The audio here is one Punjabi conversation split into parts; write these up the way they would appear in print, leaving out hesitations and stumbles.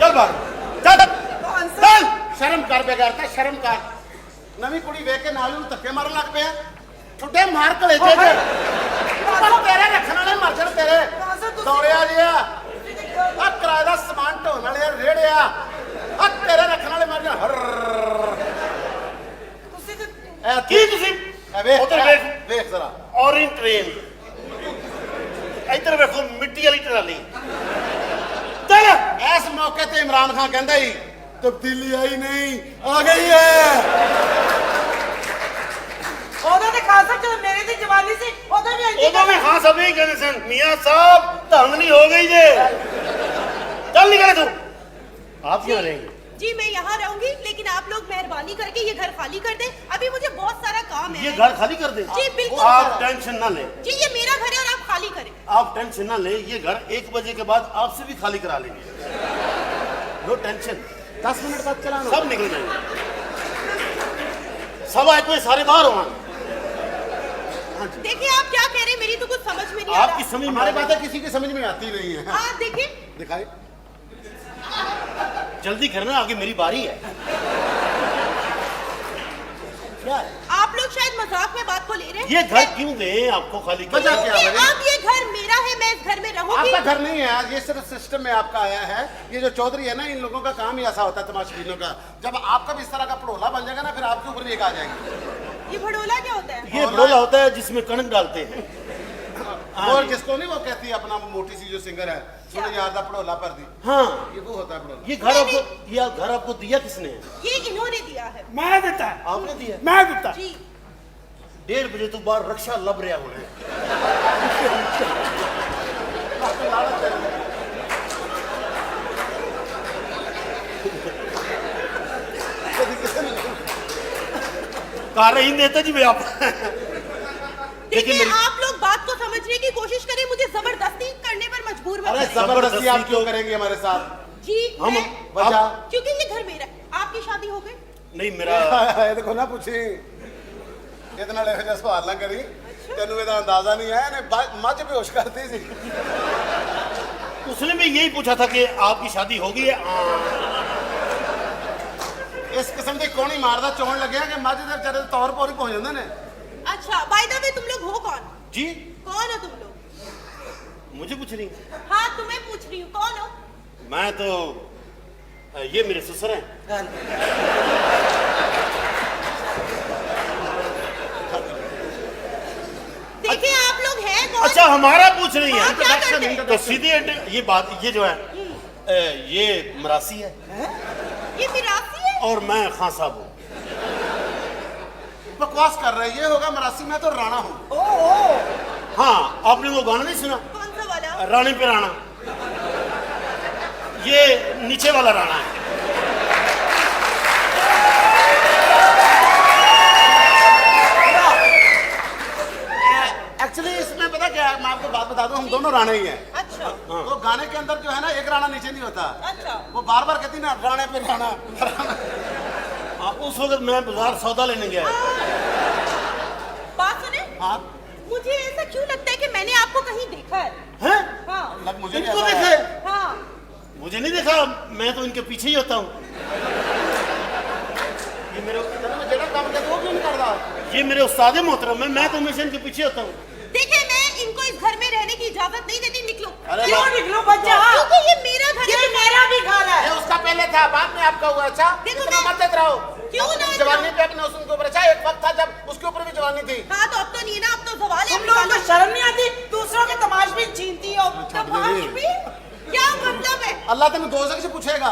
चल बाहर चल चल शर्म कर बेगार ता शर्म कर नवी कुड़ी वेख के नाल धक्के मारन लग पे ठुड्डे मार कलेजे ते तेरे रखण वाले मर जाण तेरे दौड़िया जिया आ किराए दा समान ढोण वाले रेड़िया आ तेरे रखण वाले मर जाण की तुसी उधर देख जरा ऑरेंज ट्रेन इधर देखो मिट्टी वाली ट्राली चल इस मौके ते इमरान खान कहंदा ही तब्दीली आई नहीं आ गई है ਉਹਦਾ ਤੇ ਖਾਸਾ ਜਦੋਂ ਮੇਰੇ ਦੀ ਜਵਾਨੀ ਸੀ ਉਦੋਂ ਵੀ ਆਈ उदो में हाँ सब यही कहने सन मियां साहब ढंग नहीं हो गई जे चल निकले तू आप क्यों रहेंगे जी मैं यहाँ रहूंगी लेकिन आप लोग मेहरबानी करके ये घर खाली कर दें अभी मुझे बहुत सारा काम है ये घर खाली कर दे जी बिल्कुल आप टेंशन ना ले जी ये मेरा घर है और आप खाली करें आप टेंशन ना ले ये घर 1 बजे के बाद आपसे भी खाली करा लेंगे नो टेंशन 10 मिनट बाद चलाना सब निकल जाएंगे सब आए कोई सारे बाहर हो देखिए आप क्या कह रहे हैं मेरी तो कुछ समझ में नहीं आ आपकी रहा समझ हमारे बातें किसी की समझ में आती नहीं है हाँ देखिए दिखाई जल्दी करना आगे मेरी बारी है क्या है आप लोग शायद मजाक में बात को ले रहे हैं ये घर क्यों दे आपको खाली कर मजाक क्या है? अब ये घर मेरा है मैं इस घर में रहूंगी आपका घर नहीं है ये सिर्फ सिस्टम में आपका आया है ये जो चौधरी है ना इन लोगों का काम ही ऐसा होता है तमाशबीनों का जब आपका भी इस तरह का पड़ोला बन जाएगा ना फिर आपके ऊपर भी एक आ जाएगी ये भड़ोला क्या होता है ये बड़ोला होता है जिसमें कणक डालते हैं और जिसको नहीं वो कहती है अपना मोटी सी जो सिंगर है सुनो यार दा पड़ोला पर दी हाँ ये वो होता है पड़ोला ये घर आपको ये घर आपको दिया किसने है ये इन्होंने दिया है ਮੈਂ ਦਿੱਤਾ आपने दिया ਮੈਂ ਦਿੱਤਾ जी 1:30 बजे तो बाहर रक्षा लब रहा होने कार ही देता जी मैं आप देखिए आप लोग बात को समझने की कोशिश करें मुझे जबरदस्ती करने पर मजबूर मत अरे करें। जबरदस्ती आप क्यों करेंगे हमारे साथ जी हम मैं- वजह क्योंकि ये घर मेरा है आपकी शादी हो गई नहीं मेरा ਇਹ ਦੇਖੋ ਨਾ ਪੁੱਛੀ ਇਹਦੇ ਨਾਲ ਇਹੋ ਜਿਹਾ ਸਵਾਲ ਨਾ ਕਰੀ ਤੈਨੂੰ ਇਹਦਾ ਅੰਦਾਜ਼ਾ ਨਹੀਂ ਹੈ ਇਹਨੇ ਮੱਝ ਬੇਹੋਸ਼ ਕਰਤੀ ਸੀ उसने भी यही पूछा था कि आपकी शादी हो गई है ਇਸ ਕਿਸਮ ਦੀ ਕੋਣੀ ਮਾਰਦਾ ਚੋਣ ਲੱਗਿਆ ਕਿ ਮੱਝ ਦੇ ਵਿਚਾਰੇ ਦੇ ਤੌਰ ਪੌਰ ਹੀ ਪਹੁੰਚ ਜਾਂਦੇ ਨੇ अच्छा बाय द वे तुम लोग हो कौन जी कौन हो तुम लोग मुझे पूछ रही हैं? हाँ तुम्हें पूछ रही हूँ कौन हो मैं तो ये मेरे ससुर हैं देखिए आप लोग हैं कौन अच्छा हमारा पूछ रही हाँ, क्या करते हैं हैं? तो सीधे ये बात ये जो है ये मरासी है ये मिरासी है और मैं खान साहब हूँ बकवास कर रहे हैं ये होगा मरासी में तो राणा हूँ हाँ आपने वो गाना नहीं सुना कौन सा वाला रानी पे राणा ये नीचे वाला राणा है एक्चुअली इसमें पता क्या है मैं आपको बात बता दूं हम दोनों राणे ही हैं अच्छा तो गाने के अंदर जो है ना एक राणा नीचे नहीं होता अच्छा वो बार बार कहती ना राणे पे राणा उस वक्त मैं बाजार सौदा लेने गया बात सुने हाँ मुझे ऐसा क्यों लगता है कि मैंने आपको कहीं देखा है हैं हाँ लग मुझे भी इनको ऐसा देखे है। हाँ मुझे नहीं देखा मैं तो इनके पीछे ही होता हूँ ये मेरे मैं जेड़ा काम करता वो क्यों नहीं करता ये मेरे उस्ताद मोहतरम है मैं तो हमेशा इनके पीछे होता हूँ देखिए मैं इनको इस घर में रहने की इजाजत नहीं देती निकलो अरे क्यों बाप- निकलो बच्चा क्योंकि ये मेरा घर ये है मेरा भी घर है ये उसका पहले था बाद में आपका हुआ अच्छा देखो इतना मैं- मत देते रहो क्यों ना जवानी पे अपने उसके ऊपर अच्छा एक वक्त था जब उसके ऊपर भी जवानी थी हाँ तो अब तो नहीं ना अब तो सवाल है तुम लोगों को शर्म नहीं आती दूसरों के तमाशबी छीनती हो तमाशबी क्या मतलब है अल्लाह तेन दो से पूछेगा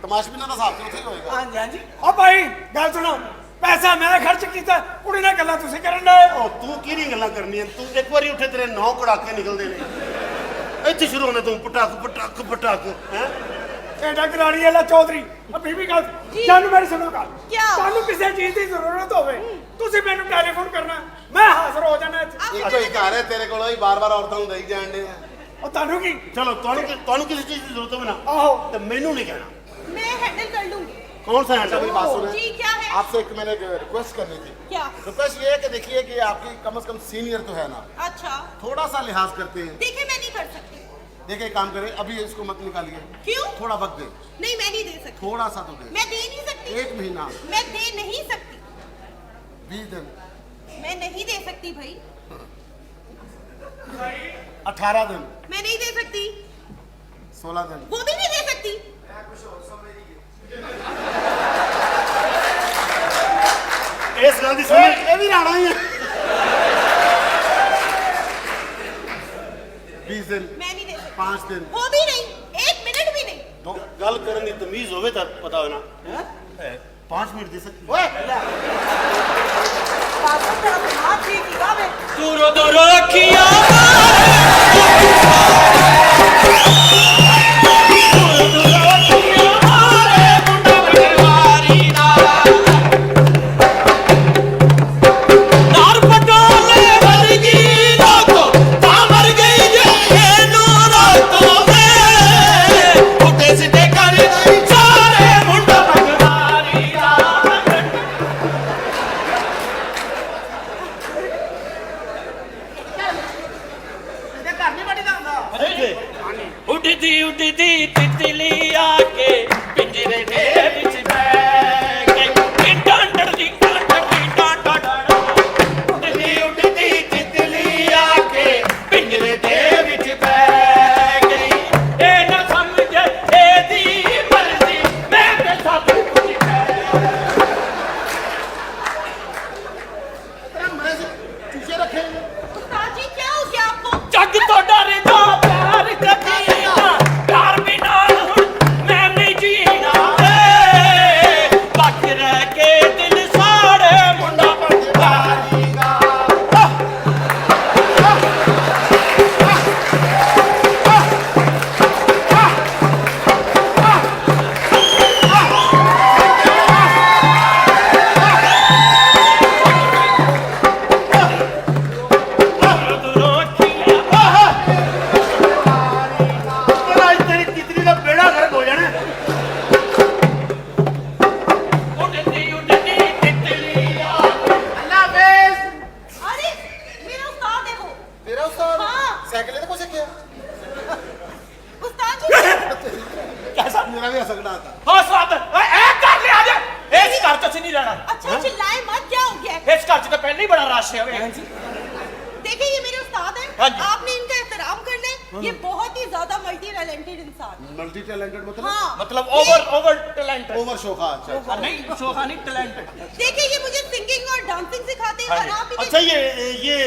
तमाशबी ना साहब तो उठे होएगा हाँ जी हाँ जी ਓ ਭਾਈ ਗੱਲ ਸੁਣੋ ਪੈਸਾ ਮੈਂ ਖਰਚ ਕੀਤਾ ਕੁੜੀ ਨਾਲ ਗੱਲਾਂ ਤੁਸੀਂ ਕਰਨ ਡਏ ओ तू की गल्लां करनी तू एक बारी उठे तेरे 9 कड़ाके निकलते ने ਇੱਥੇ ਸ਼ੁਰੂ ਹੋਣਾ ਤੂੰ ਪਟਾਕ ਪਟਾਕ ਪਟਾਕ ਹੈ ਐਡਾ ਕਰਾਣੀ ਵਾਲਾ ਚੌਧਰੀ ਆ ਬੀਬੀ ਗੱਲ ਜਾਨੂੰ ਮੇਰੀ ਸੁਣੋ ਗੱਲ क्या? ਤੁਹਾਨੂੰ ਕਿਸੇ ਚੀਜ਼ ਦੀ ਜ਼ਰੂਰਤ ਹੋਵੇ ਤੁਸੀਂ ਮੈਨੂੰ ਟੈਲੀਫੋਨ ਕਰਨਾ ਮੈਂ ਹਾਜ਼ਰ ਹੋ ਜਾਣਾ ਇੱਥੇ। आप एक ही घर है तेरे को ही बार बार औरतों को दई जान दे ਉਹ ਤੁਹਾਨੂੰ ਕੀ चलो ਤੁਹਾਨੂੰ किसी चीज की जरूरत हो ना ਆਹੋ तो मैनू नहीं कहना मैं हैंडल कर लूंगी कौन सा अच्छा मेरी हैंडल बात सुने जी क्या है आपसे एक मैंने रिक्वेस्ट करनी थी क्या रिक्वेस्ट ये है कि देखिए कि आपकी कम से कम सीनियर तो है ना अच्छा थोड़ा सा लिहाज करते हैं देखिए मैं नहीं कर सकती देखिए एक काम करे, अभी इसको मत निकालिए, क्यों? थोड़ा वक्त दे, नहीं मैं नहीं दे सकती, थोड़ा सा तो दे। मैं दे नहीं सकती, 1 महीना, मैं दे नहीं सकती, 20 दिन, मैं नहीं दे सकती भाई, 18 दिन, मैं नहीं दे सकती, 16 दिन, वो भी नहीं दे सकती। ਇਸ ਗੱਲ ਦੀ ਸਮਝ ये भी राणा ही है। 20 दिन, मैं नहीं दे सकती, 5 दिन, वो भी नहीं, 1 मिनट भी नहीं। ਗੱਲ ਕਰਨ ਦੀ ਤਮੀਜ਼ ਹੋਵੇ ਤਾਂ ਪਤਾ ਹੋਵੇ ਨਾ 5 ਮਿੰਟ ਦੇ ਸਕਦੀ ओए ਕਾਸਮ ਤੇਰਾ ਦਿਮਾਗ ਠੀਕ ਹੀਗਾ ਵੇ ਦੂਰੋਂ ਦੂਰੋਂ ਅੱਖੀਆਂ ਉੱਡਦੀ ਉੱਡਦੀ ਤਿਤਲੀ ਆ ਕੇ ਪਿੰਜਰੇ ਦੇ ਵਿੱਚ ਬਹਿ ਗਈ ਟਿੰਡਾਂ ਡੜਦੀ ਡੜਦੀ ਡਾਂਡਾ ਡਾਂਡਾ ਉੱਡਦੀ ਉੱਡਦੀ ਤਿਤਲੀ ਆ ਕੇ ਪਿੰਜਰੇ ਦੇ ਵਿੱਚ ਬਹਿ ਗਈ ਇਹ ਨਾ ਸਮਝੇ ਇਹਦੀ ਮਰਜ਼ੀ ਮੈਂ ਤੇ ਸਭ ਕੁਝ ਹੈ तेरा मरे से चूचे रखे हैं। उस्ताद जी क्या हो गया आपको? ਜੱਗ ਤੋਂ ਡਰਦਾ ਪਿਆਰ ਕਰੀਨਾ ਪਿਆਰ ਬਿਨਾ ਹੁਣ ਮੈਂ ਨਹੀਂ ਜੀਣਾ ਬਾਕੀ ਰਹਿ ਕੇ ਦਿਲ ਸਾੜੇ ਮੁੰਡਾ ਪਟਵਾਰੀ ਦਾ ਦੂਰੋਂ ਅੱਖੀਆਂ ਤੇਰਾ ਅੱਜ ਤੇਰੀ ਤਿਤਲੀ ਦਾ ਬੇੜਾ ਗਰਕ ਹੋ ਜਾਣਾ ਉੱਡਦੀ ਉੱਡਦੀ ਤਿਤਲੀ ਆ अल्लाह हाफिज। अरे मेरा उस्ताद है वो। तेरा उस्ताद हाँ। साइकिल को सीखे उस्ताद जी ਕੈਸਾ मेरा भी असगड़ा आता। ਹਾਂ ਸਾਬ ਇਹ ਕਰ ਲਿਆ ਜੇ ਇਸ ਘਰ ਚ ਅਸੀਂ ਨਹੀਂ ਰਹਿਣਾ अच्छा चिल्लाए मत, क्या हो गया है? ਇਸ ਘਰ ਚ ਤਾਂ ਪਹਿਲਾਂ ਹੀ ਬੜਾ ਰਸ਼ ਹੈ ਵੇ देखिए ये मेरे उस्ताद हैं, हाँ जी। आपने इनका एहतराम करना है। ये बहुत ही ज्यादा मल्टी टैलेंटेड इंसान है। मल्टी टैलेंटेड मतलब हाँ मतलब ओवर टैलेंट ओवर शोखा। अच्छा नहीं शोखा नहीं टैलेंट देखिए ये मुझे सिंगिंग और डांसिंग सिखाते हैं हाँ और जी। आप इन्हें- अच्छा ये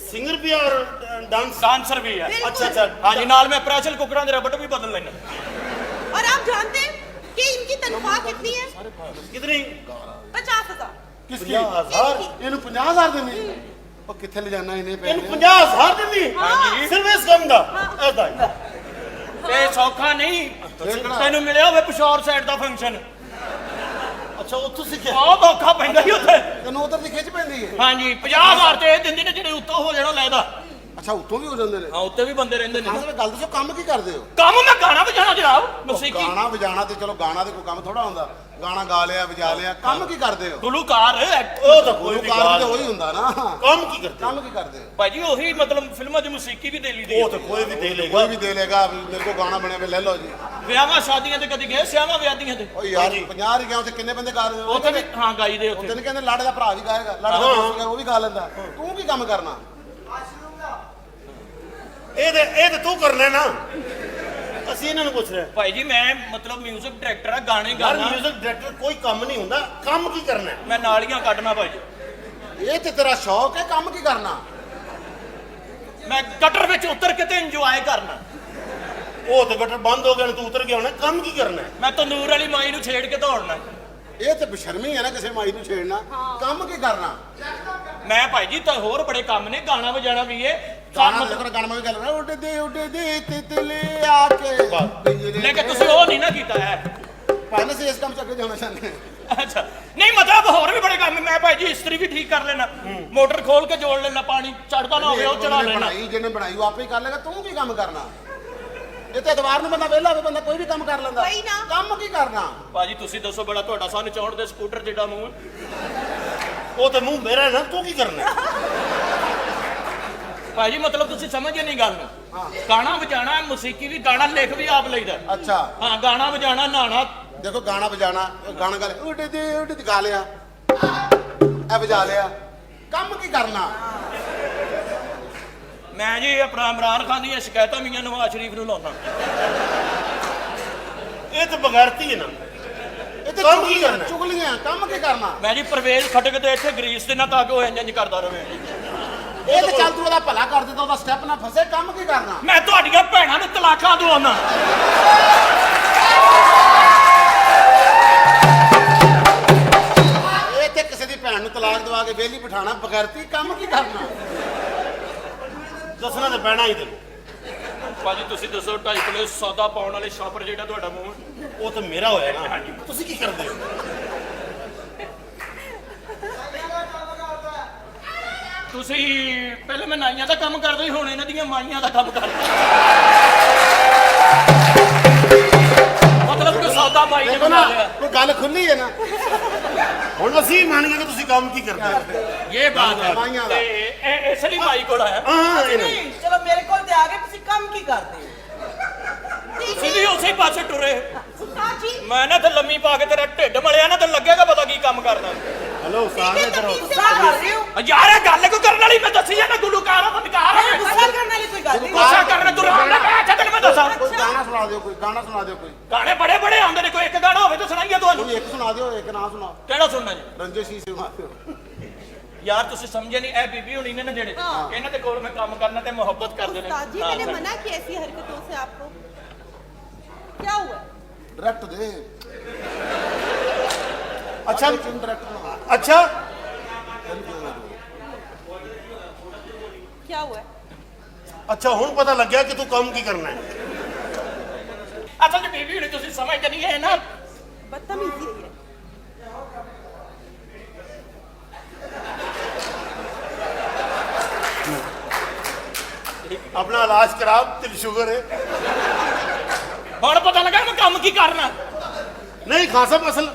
सिंगर भी और डांस डांसर भी है बिल्कुल। अच्छा अच्छा हाँ जी नाल मैं प्रेशर कुकरां दे रबड़ भी बदल लेना और आप जानते हैं कि इनकी तनख्वाह कितनी है? कितनी 50,000। किसकी? 50,000 ਇਹਨੂੰ 50,000 ਦੇਣੀ। ਉਹ ਕਿੱਥੇ ਲੈ ਜਾਣਾ ਇਹਨੇ ਇਹਨੂੰ ਪੈਸੇ? 50,000 ਦਿੰਦੀ हाँ जी। ਸਿਰਫ ਇਸ ਕੰਮ ਦਾ ਐਦਾ ਇਹ ਸੌਖਾ ਨਹੀਂ ਕਿਹੜਾ? ਤੈਨੂੰ ਮਿਲਿਆ ਹੋਵੇ ਪਿਸ਼ੌਰ ਸਾਈਡ ਦਾ ਫੰਕਸ਼ਨ ਅੱਛਾ ਉੱਥੋਂ ਸਿੱਖਿਆ ਬਹੁਤ ਔਖਾ ਪੈਂਦਾ ਹੀ ਉੱਥੇ ਤੈਨੂੰ ਉਧਰ ਦੀ ਖਿੱਚ ਪੈਂਦੀ ਹੈ। ਹਾਂਜੀ 50,000 ਤੇ ਇਹ ਦਿੰਦੇ ਨੇ ਜਿਹੜੇ ਉੱਤੋਂ ਹੋ ਜਾਣਾ ਲੈਦਾ ਅੱਛਾ ਉੱਤੋਂ ਵੀ ਹੋ ਜਾਂਦੇ ਨੇ। ਹਾਂ ਉੱਤੇ ਵੀ ਬੰਦੇ ਰਹਿੰਦੇ ਨੇ ਹਾਂ ਤੇ ਗੱਲ ਦੱਸੋ ਕੰਮ ਕੀ ਕਰਦੇ ਹੋ? ਕੰਮ ਮੈਂ ਗਾਣਾ ਵਜਾਣਾ ਜਨਾਬ ਮੌਸੀਕੀ ਗਾਣਾ ਵਜਾਣਾ ਤੇ ਚਲੋ ਗਾਣਾ ਤੇ ਕੋਈ ਕੰਮ ਥੋੜਾ ਹੁੰਦਾ। ਗਾਣਾ ਗਾ ਲਿਆ ਵਜਾ ਲਿਆ, ਕੰਮ ਕੀ ਕਰਦੇ ਹੋ? ਗੁਲੂਕਾਰ ਉਹ ਤਾਂ ਕੋਈ ਵੀ ਗੁਲੂਕਾਰ ਵੀ ਤਾਂ ਉਹੀ ਹੁੰਦਾ ਨਾ। ਕੰਮ ਕੀ ਕਰਦੇ ਕੰਮ ਕੀ ਕਰਦੇ ਹੋ? ਭਾਜੀ ਉਹੀ ਮਤਲਬ ਫਿਲਮਾਂ 'ਚ ਮੌਸੀਕੀ ਵੀ ਦੇ ਲਈ ਦੀ ਉਹ ਤਾਂ ਕੋਈ ਵੀ ਦੇ ਲੇਗਾ ਕੋਈ ਵੀ ਦੇ ਲੇਗਾ ਵੀ ਮੇਰੇ ਕੋ ਗਾਣਾ ਬਣਿਆ ਵੇ ਲੈ ਲਓ ਜੀ। ਵਿਆਹਾਂ ਸ਼ਾਦੀਆਂ ਤੇ ਕਦੀ ਗਏ ਸਿਆਵਾਂ ਵਿਆਦੀਆਂ ਤੇ ਓ ਯਾਰ 50 ਹੀ ਗਿਆ ਉੱਥੇ ਕਿੰਨੇ ਬੰਦੇ ਗਾ ਰਹੇ ਹੋ? ਉੱਥੇ ਵੀ ਹਾਂ ਗਾਈ ਦੇ ਉੱਥੇ ਉੱਥੇ ਨਹੀਂ ਕਹਿੰਦੇ ਲਾੜੇ ਦਾ ਭਰਾ ਵੀ ਗਾਏਗਾ, ਲਾੜੇ ਦਾ ਦੋਸਤ ਵੀ ਉਹ ਵੀ ਗਾ ਲੈਂਦਾ। ਤੂੰ ਕੀ ਕੰਮ ਕਰਨਾ? ਇਹ ਤੇ ਤੂੰ ਕਰਨਾ ਨਾ ਅਸੀਂ ਇਹਨਾਂ ਨੂੰ ਪੁੱਛ ਰਹੇ ਭਾਈ ਜੀ ਮੈਂ ਮਤਲਬ 뮤직 ਡਾਇਰੈਕਟਰ ਆ ਗਾਣੇ ਯਾਰ ਗਾਣਾ ਮਿਊਜ਼ਿਕ ਡਾਇਰੈਕਟਰ ਕੋਈ ਕੰਮ ਨਹੀਂ ਹੁੰਦਾ ਕੰਮ ਕੀ ਕਰਨਾ ਹੈ? ਮੈਂ ਨਾਲੀਆਂ ਕੱਢਣਾ ਭਾਈ ਜੀ ਇਹ ਤੇ ਤੇਰਾ ਸ਼ੌਕ ਹੈ, ਕੰਮ ਕੀ ਕਰਨਾ? ਮੈਂ ਗਟਰ ਵਿੱਚ ਉਤਰ ਕੇ ਤੇ ਇੰਜੋਏ ਕਰਨਾ ਉਹ ਤੇ ਗਟਰ ਬੰਦ ਹੋ ਗਿਆ ਤੂੰ ਉਤਰ ਗਿਆ ਹੋਣਾ ਕੰਮ ਕੀ ਕਰਨਾ ਹੈ? ਮੈਂ ਤੰਦੂਰ ਵਾਲੀ ਮਾਈ ਨੂੰ ਛੇੜ ਕੇ ਦੌੜਨਾ ਇਹ ਤੇ ਬਸ਼ਰਮੀ ਹੈ ਨਾ ਕਿਸੇ ਮਾਈ ਨੂੰ ਛੇੜਨਾ। ਕੰਮ ਕੀ ਕਰਨਾ? ਮੈਂ ਭਾਈ ਜੀ ਤਾਂ ਹੋਰ ਬੜੇ ਕੰਮ ਨੇ ਗਾਣਾ ਵਜਾਣਾ ਵੀ ਏ ਗਾਣਾ ਤੇ ਤੇਰਾ ਗਾਣਾ ਮੈਂ ਵੀ ਗੱਲ ਕਰਦਾ। ਉੱਡਦੀ ਉੱਡਦੀ ਤਿਤਲੀ ਆ ਕੇ ਪਿੰਜਰੇ ਲੇਕਿਨ ਤੁਸੀਂ ਉਹ ਨਹੀਂ ਨਾ ਕੀਤਾ ਹੈ ਪਹਿਲਾਂ ਸੀ ਇਸ ਕੰਮ ਚ ਅੱਗੇ ਜਾਣਾ ਚਾਹੁੰਦੇ ਹਾਂ। ਅੱਛਾ ਨਹੀਂ ਮਤਲਬ ਹੋਰ ਵੀ ਬੜੇ ਕੰਮ ਮੈਂ ਭਾਈ ਜੀ ਇਸਤਰੀ ਵੀ ਠੀਕ ਕਰ ਲੈਣਾ ਮੋਟਰ ਖੋਲ ਕੇ ਜੋੜ ਲੈਣਾ ਪਾਣੀ ਚੜਦਾ ਨਾ ਹੋਵੇ ਉਹ ਚਲਾ ਜਿਹਨੇ ਲੈਣਾ ਬਣਾਈ ਜਿਹਨੇ ਬਣਾਈ ਉਹ ਆਪੇ ਹੀ ਕਰ ਲੇਗਾ। ਤੂੰ ਕੀ ਕੰਮ ਕਰਨਾ? ਇਹ ਤੇ ਐਤਵਾਰ ਨੂੰ ਬੰਦਾ ਵਿਹਲਾ ਹੋਵੇ, ਬੰਦਾ ਕੋਈ ਵੀ ਕੰਮ ਕਰ ਲੈਂਦਾ। ਵਹੀ ਨਾ। ਕੰਮ ਕੀ ਕਰਨਾ? ਭਾਜੀ ਤੁਸੀਂ ਦੱਸੋ ਬੜਾ ਤੁਹਾਡਾ ਸਾਨੂੰ ਚੌਂੜ ਦੇ ਸਕੂਟਰ ਜਿੱਡਾ ਮੂੰਹ ਹੈ। ਉਹ ਤੇ ਮੂੰਹ ਮੇਰਾ ਹੈ ਨਾ ਤੂੰ ਕੀ ਕਰਨਾ ਹੈ? ਭਾਜੀ ਮਤਲਬ ਤੁਸੀਂ ਸਮਝੇ ਨਹੀਂ ਗੱਲ ਨੂੰ। ਗਾਣਾ ਵਜਾਣਾ ਮੌਸੀਕੀ ਵੀ ਗਾਣਾ ਲਿਖ ਵੀ ਆਪ ਲਈਦਾ। ਅੱਛਾ ਹਾਂ ਗਾਣਾ ਵਜਾਣਾ ਨਹਾਣਾ ਦੇਖੋ ਗਾਣਾ ਵਜਾਣਾ ਗਾਣਾ ਗਾ ਲਿਆ ਉੱਡ ਗਾ ਲਿਆ ਇਹ ਵਜਾ ਲਿਆ ਕੰਮ ਕੀ ਕਰਨਾ। ਮੈਂ ਜੀ ਆਪਣਾ ਇਮਰਾਨ ਖਾਨ ਦੀਆਂ ਸ਼ਿਕਾਇਤਾਂ ਮੀਆਂ ਨਵਾਜ਼ ਸ਼ਰੀਫ ਨੂੰ ਲਾਉਣਾ। ਇਹ ਤਾਂ ਬਗੈਰਤੀ ਹੈ ਨਾ। ਇਹ ਤੇ ਕੰਮ ਕੀ ਕਰਨਾ? ਚੁਗਲੀਆਂ ਕੰਮ ਕੀ ਕਰਨਾ। ਮੈਂ ਜੀ ਪਰਵੇਜ਼ ਖਟਕ ਤੇ ਇੱਥੇ ਗਰੀਸ ਤੇ ਨਾ ਤਾਂ ਕਿ ਉਹ ਇੰਜ ਕਰਦਾ ਰਹੇ। ਇਹ ਤੇ ਚੱਲ ਤੂੰ ਉਹਦਾ ਭਲਾ ਕਰ ਦਿੱਤਾ ਉਹਦਾ ਸਟੈਪ ਨਾ ਫਸੇ ਕੰਮ ਕੀ ਕਰਨਾ। ਮੈਂ ਤੁਹਾਡੀਆਂ ਭੈਣਾਂ ਨੂੰ ਤਲਾਕਾਂ ਦਵਾਉਣਾ। ਇਹ ਤੇ ਕਿਸੇ ਦੀ ਭੈਣ ਨੂੰ ਤਲਾਕ ਦਵਾ ਕੇ ਵਿਹਲੀ ਬਿਠਾਣਾ ਬਗੈਰਤੀ ਕੰਮ ਕੀ ਕਰਨਾ। ਦੱਸਣਾ ਤਾਂ ਪੈਣਾ ਹੀ ਤੈਨੂੰ। ਭਾਜੀ ਤੁਸੀਂ ਦੱਸੋ 2.5 ਕਿਲੋ ਸੌਦਾ ਪਾਉਣ ਵਾਲੇ ਸ਼ਾਪਰ ਜਿਹੜਾ ਤੁਹਾਡਾ ਮੂੰਹ ਹੈ। ਉਹ ਤਾਂ ਮੇਰਾ ਹੋਇਆ ਨਾ। ਤੁਸੀਂ ਕੀ ਕਰਦੇ ਹੋ? ਤੁਸੀਂ ਪਹਿਲੇ ਮੈਂ ਨਾਈਆਂ ਦਾ ਕੰਮ ਕਰਦਾ ਹੀ ਹੁਣ ਇਹਨਾਂ ਦੀਆਂ ਮਾਈਆਂ ਦਾ ਕੰਮ ਕਰਦਾ। ਮਤਲਬ ਕਿ ਸੌਦਾ ਬਾਈ ਨੇ ਦੇਖੋ ਨਾ ਬਣਾ ਲਿਆ। ਕੋਈ ਗੱਲ ਖੁੱਲੀ ਹੈ ਨਾ। ਹੁਣ ਅਸੀਂ ਮੰਨ ਗਏ ਕਿ ਤੁਸੀਂ ਕੰਮ ਕੀ ਕਰਦੇ ਹੋ। ਇਹ ਬਾਤ ਹੈ ਮਾਈਆਂ ਦਾ। ਤੇ ਇਹ ਇਸ ਲਈ ਮਾਈ ਕੋਲ ਆਇਆ। ਹਾਂ ਇਹ ਨਹੀਂ। ਨਹੀਂ ਚਲੋ ਮੇਰੇ ਕੋਲ ਤੇ ਆ ਗਏ ਤੁਸੀਂ ਕੰਮ ਕੀ ਕਰਦੇ ਹੋ? ਤੁਸੀਂ ਵੀ ਉਸੇ ਪਾਸੇ ਟੁਰੇ। उस्ताद जी ਮੈਂ ਨਾ ਤੇ ਲੰਮੀ ਪਾ ਕੇ ਤੇਰਾ ਢਿੱਡ ਮਲਿਆ ਨਾ ਤੇ ਲੱਗੇਗਾ ਪਤਾ ਕੀ ਕੰਮ ਕਰਦਾ। हेलो सारे तरह ਗੁੱਸਾ ਕਰ ਰਹੇ ਹੋ? ਯਾਰ ਇਹ ਗੱਲ ਕੋ ਕਰਨ ਵਾਲੀ ਮੈਂ ਦੱਸੀ ਆ ਨਾ ਗੁਲੂਕਾਰ ਆ ਫਨਕਾਰ ਆ। ਗੁੱਸਾ ਕਰਨ ਵਾਲੀ ਕੋਈ ਗੱਲ ਨਹੀਂ। ਗੁੱਸਾ ਕਰਨ ਤੂੰ ਰਹਿਣ ਲੈ ਮੈਂ ਤੈਨੂੰ ਮੈਂ ਦੱਸਾਂ। ਕੋਈ ਗਾਣਾ ਸੁਣਾ ਦਿਓ ਕੋਈ ਗਾਣਾ ਸੁਣਾ ਦਿਓ ਕੋਈ ਗਾਣੇ ਬੜੇ ਬੜੇ ਆਉਂਦੇ ਨੇ ਕੋਈ ਇੱਕ ਗਾਣਾ ਹੋਵੇ ਤਾਂ ਸੁਣਾਈਏ ਤੁਹਾਨੂੰ। ਕੋਈ ਇੱਕ ਸੁਣਾ ਦਿਓ ਇੱਕ ਨਾ ਸੁਣਾ ਕਿਹੜਾ ਸੁਣਨਾ ਜੀ? ਰੰਜਿਸ਼ ਹੀ ਸੁਣਾ ਦਿਓ। ਯਾਰ ਤੁਸੀਂ ਸਮਝੇ ਨਹੀਂ ਇਹ ਬੀਬੀ ਹੁਣੀ ਨੇ ਨਾ ਜਿਹੜੇ ਇਹਨਾਂ ਦੇ ਕੋਲ ਮੈਂ ਕੰਮ ਕਰਨਾ ਤੇ ਮੁਹੱਬਤ ਕਰਦੇ ਨੇ। उस्ताद जी हाँ, मैंने सर। मना किया ऐसी हरकतों से आपको। क्या हुआ? ਡਾਇਰੈਕਟ ਦੇ अच्छा ਡਾਇਰੈਕਟ ਨਾ अच्छा क्या हुआ? अच्छा ਹੁਣ ਪਤਾ ਲੱਗਿਆ ਕਿ ਤੂੰ ਕੰਮ ਕੀ ਕਰਨਾ ਹੈ। ਅਸਲ ਚ ਬੀਬੀ ਹੁਣੀ ਤੁਸੀਂ ਸਮਝਦੇ ਨਹੀਂ ਹੈ ਨਾ। बदतमीजी है ये। अपना इलाज करा तेरी शुगर है। ਹੁਣ ਪਤਾ ਲੱਗਾ ਮੈਂ ਕੰਮ ਕੀ ਕਰਨਾ। नहीं खान साहब असल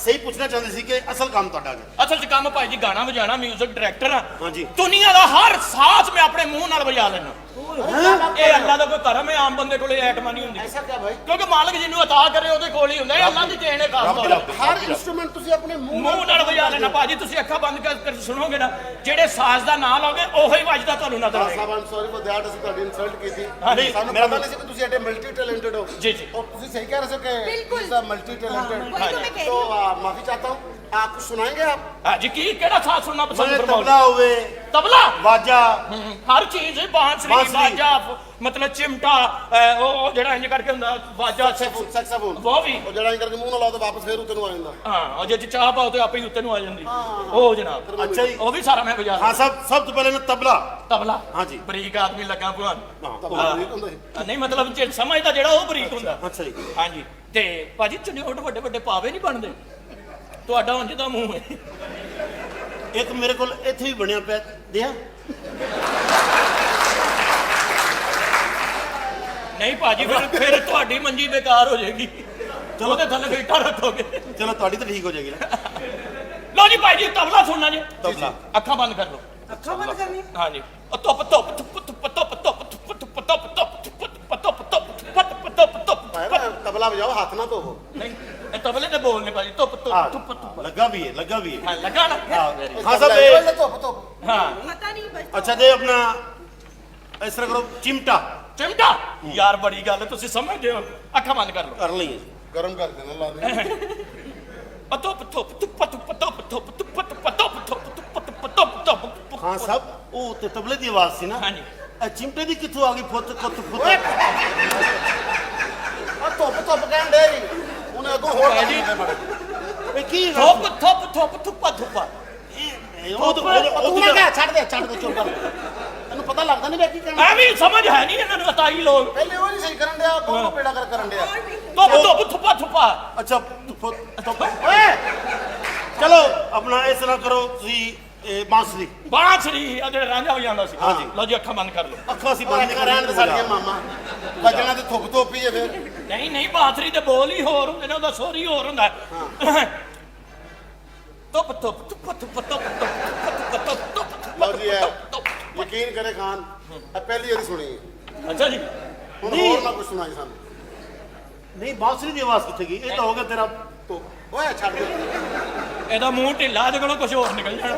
सही पूछना चाहते सी कि असल काम ਤੁਹਾਡਾ ਹੈ। ਅਸਲ ਚ ਕੰਮ ਭਾਈ ਜੀ ਗਾਣਾ ਵਜਾਣਾ ਮਿਊਜ਼ਿਕ ਡਾਇਰੈਕਟਰ ਆ। ਹਾਂਜੀ। ਦੁਨੀਆ ਦਾ ਹਰ ਸਾਜ਼ ਮੈਂ ਆਪਣੇ ਮੂੰਹ ਨਾਲ ਵਜਾ ਲੈਣਾ। ਇਹ ਅੱਲਾ ਦਾ ਕੋਈ ਕਰਮ ਹੈ ਆਮ ਬੰਦੇ ਕੋਲੇ ਐਟਮਾਂ ਨਹੀਂ ਹੁੰਦੀ। ਐਸਾ ਕਿਆ ਭਾਈ ਕਿਉਂਕਿ ਮਾਲਕ ਜਿਹਨੂੰ ਅਤਾ ਕਰੇ ਉਹਦੇ ਕੋਲ ਹੀ ਹੁੰਦਾ ਹੈ। ਅੱਲਾ ਦੀ ਦੇਣ ਹੈ ਖਾਸ ਤੌਰ ਤੇ। ਹਰ ਇਨਸਟਰੂਮੈਂਟ ਤੁਸੀਂ ਆਪਣੇ ਮੂੰਹ ਨਾਲ ਵਜਾ ਲੈਣਾ ਭਾਜੀ। ਤੁਸੀਂ ਅੱਖਾਂ ਬੰਦ ਕਰਕੇ ਸੁਣੋਗੇ ਨਾ ਜਿਹੜੇ ਸਾਜ਼ ਦਾ ਨਾਂ ਲਓਗੇ ਉਹੀ ਵੱਜਦਾ ਤੁਹਾਨੂੰ ਨਜ਼ਰ ਆਏਗਾ। ਸਾਹਿਬ ਆਮ ਸੌਰੀ ਫॉर दैट ਅਸੀਂ ਤੁਹਾਡੀ ਇਨਸਲਟ ਕੀਤੀ ਹਾਂਜੀ, ਸਾਨੂੰ ਮੇਰਾ ਪਤਾ ਨਹੀਂ ਸੀ ਕਿ ਤੁਸੀਂ ਐਡੇ ਮਲਟੀ ਟੈਲੈਂਟਡ ਹੋ जी जी। और ਤੁਸੀਂ सही कह रहे हो कि बिल्कुल। इज मल्टी टैलेंटेड वही तो मैं कह रही तो हूँ। माफी चाहता हूँ आप कुछ सुनाएंगे आप ਹਾਂ ਜੀ ਕੀ ਕਿਹੜਾ ਸਾਜ਼ ਸੁਣਨਾ ਪਸੰਦ मैं ਫਰਮਾਓਗੇ? तबला होवे ਤਬਲਾ बाजा ਹਰ ਚੀਜ਼ ਹੈ ਬਾਂਸਰੀ ਬਾਂਸਰੀ। ਬਾਜਾ ਮਤਲਬ ਚਿਮਟਾ ਉਹ ਜਿਹੜਾ ਇੰਜ ਕਰਕੇ ਹੁੰਦਾ ਬਾਜਾ सैक्सोफोन ਉਹ ਵੀ ਉਹ ਜਿਹੜਾ ਇੰਜ ਕਰਕੇ ਮੂੰਹ ਨਾਲ ਲਾਓ ਤਾਂ ਵਾਪਸ ਫੇਰ ਉੱਤੇ ਨੂੰ ਆ ਜਾਂਦਾ ਹਾਂ ਉਹ ਜੇ ਚਾਹ ਪਾਓ ਤੇ ਆਪੇ ਹੀ ਉੱਤੇ ਨੂੰ ਆ ਜਾਂਦੀ ਉਹ ਜਨਾਬ अच्छा जी। ਉਹ ਵੀ ਸਾਰਾ ਮੈਂ ਵਜਾ हाँ साहब सब तो पहले मैं तबला ਤਬਲਾ हाँ जी। ਬਰੀਕ ਆਦਮੀ ਲੱਗਾ ਭਗਵਾਨ ਤਬਲਾ ਨਹੀਂ ਹੁੰਦਾ ਸੀ। ਨਹੀਂ ਮਤਲਬ ਜੇ ਸਮਝਦਾ ਜਿਹੜਾ ਉਹ ਬਰੀਕ ਹੁੰਦਾ अच्छा जी। ਹਾਂਜੀ ਤੇ ਭਾਜੀ ਚੁੰਨੀਓਟ ਵੱਡੇ ਵੱਡੇ ਪਾਵੇ ਨਹੀਂ ਬਣਦੇ ਤੁਹਾਡਾ ਉਂਝ ਦਾ ਮੂੰਹ ਹੈ एक मेरे को इथे भी बनया पे दिया ਨਹੀਂ ਭਾਜੀ ਫਿਰ ਤੁਹਾਡੀ ਮੰਜੀ ਬੇਕਾਰ ਹੋ ਜਾਏਗੀ ਚਲੋ ਤੇ ਥੱਲੇ ਬੈਠਾ ਰੱਖੋਗੇ चलो थोड़ी तो ठीक हो जाएगी ना। ਲਓ ਜੀ ਭਾਈ ਜੀ ਤਬਲਾ ਸੁਣਨਾ ਜੀ तबला ਅੱਖਾਂ ਬੰਦ ਕਰ ਲਓ ਅੱਖਾਂ ਬੰਦ ਕਰਨੀ? ਹਾਂਜੀ ਧੁੱਪ ਧੁੱਪ ਧੁੱਪ ਧੁੱਪ ਧੁੱਪ ਧੁੱਪ ਧੁੱਪ ਧੁੱਪ ਧੁੱਪ ਧੁੱਪ ਧੁੱਪ ਧੁੱਪ ਧੁੱਪ ਧੁੱਪ ਧੁੱਪ ਭਾਈ ਨਾ ਤਬਲਾ ਵਜਾਓ ਹੱਥ ਨਾ ਧੋਵੋ ਨਹੀਂ ਇਹ ਤਬਲੇ ਤੇ ਬੋਲਨੇ ਭਾਜੀ ਧੁੱਪ हाँ, ਧੁੱਪ ਧੁੱਪ ਧੁੱਪ लगा भी है लगा भी है। ਹਾਂ ਲੱਗਾ ਨਾ हाँ ਤਬਲਾ साहब ਇਹ ये- ਵੇਲੇ ਧੁੱਪ ਹਾਂ पता नहीं बचता। अच्छा दे अपना इस तरह करो चिमटा ਚਿਮਟਾ ਯਾਰ ਬੜੀ ਗੱਲ ਹੈ, ਤੁਸੀਂ ਸਮਝਦੇ ਹੋ ਅੱਖਾਂ ਬੰਦ ਕਰ ਲਓ कर ली ਗਰਮ ਕਰ ਦੇਣਾ ਲਾ ਦੇ ਧੁੱਪ ਧੁੱਪ ਧੁੱਪ ਧੁੱਪ ਧੁੱਪ ਧੁੱਪ ਧੁੱਪ ਧੁੱਪ ਧੁੱਪ ਧੁੱਪ ਧੁੱਪ ਧੁੱਪ ਧੁੱਪ हाँ साहब वो तो तबले की आवाज सी ना। हाँ जी। चिमटे दी किथों आ गई फुत फुत फुत ਓਏ ਆ ਧੁੱਪ ਕਹਿਣ ਦੇ ਉਹਨੇ ਅੱਗੋਂ ਹੋਰ ਭਾਈ ਜੀ। ए की ਧੁੱਪ ਧੁੱਪ ਧੁੱਪ ਧੁੱਪ ਧੁੱਪ वो तो ਤੂੰ ਨਾ ਕਹਿ ਛੱਡ ਦੇ ਚੁੱਪ ਕਰ ਤੈਨੂੰ ਪਤਾ ਲੱਗਦਾ ਨਹੀਂ ਬੈਠੀ ਕਹਿਣਾ ਐ ਵੀ ਸਮਝ ਹੈ ਨਹੀਂ ਇਹਨਾਂ ਨੂੰ ਅਤਾਈ ਲੋਕ ਪਹਿਲੇ ਉਹ ਨਹੀਂ ਸਹੀ ਕਰਨ ਡਿਆ ਬਹੁਤ ਪੇੜਾ ਕਰਨ ਡਿਆ ਧੁੱਪ ਧੁੱਪ ਧੁੱਪਾ ਧੁੱਪਾ अच्छा फुत ओए चलो अपना इस तरह करो जी बांसुरी ਬਾਂਸਰੀ ਆ ਜਿਹੜਾ ਰਾਂਝਾ ਵਜਾਉਂਦਾ ਸੀ ਹਾਂ ਜੀ। ਲਓ ਜੀ ਅੱਖਾਂ ਬੰਦ ਕਰ ਲਓ अखा सी ਉਹ बंद ਇੱਕ ਰਹਿਣ ਦੇ ਸਾਡੀਆਂ ਮਾਮਾ ਵੱਜਣਾ ਤੇ ਧੁੱਪ ਹੀ ਹੈ ਫਿਰ ਨਹੀਂ ਨਹੀਂ ਬਾਂਸਰੀ ਦੇ ਬੋਲ ਹੀ ਹੋਰ ਹੁੰਦੇ ਨੇ ਉਹਦਾ ਸੁਰ ਹੀ ਹੋਰ ਹੁੰਦਾ ਧੁੱਪ ਧੁੱਪ ਧੁੱਪ ਧੁੱਪ ਧੁੱਪ ਧੁੱਪ ਧੁੱਪ ਧੁੱਪ ਧੁੱਪ ਲਓ ਜੀ ਇਹ ਧੁੱਪ ਯਕੀਨ ਕਰੇ ਖਾਨ ਇਹ ਪਹਿਲੀ ਵਾਰੀ ਸੁਣੀ ਹੈ। ਅੱਛਾ ਜੀ ਹੁਣ ਨਹੀਂ। ਹੋਰ ਨਾ ਕੁਝ ਸੁਣਾਈ ਸਾਨੂੰ। ਨਹੀਂ ਬਾਂਸੁਰੀ ਦੀ ਆਵਾਜ਼ ਕਿੱਥੇ ਗਈ? ਇਹ ਤਾਂ ਹੋ ਗਿਆ ਤੇਰਾ ਤੋ ਓਏ ਛੱਡ ਦੇ। ਇਹਦਾ ਮੂੰਹ ਢਿੱਲਾ ਇਹਦੇ ਕੋਲੋਂ ਕੁਝ ਹੋਰ ਨਿਕਲ ਜਾਣਾ।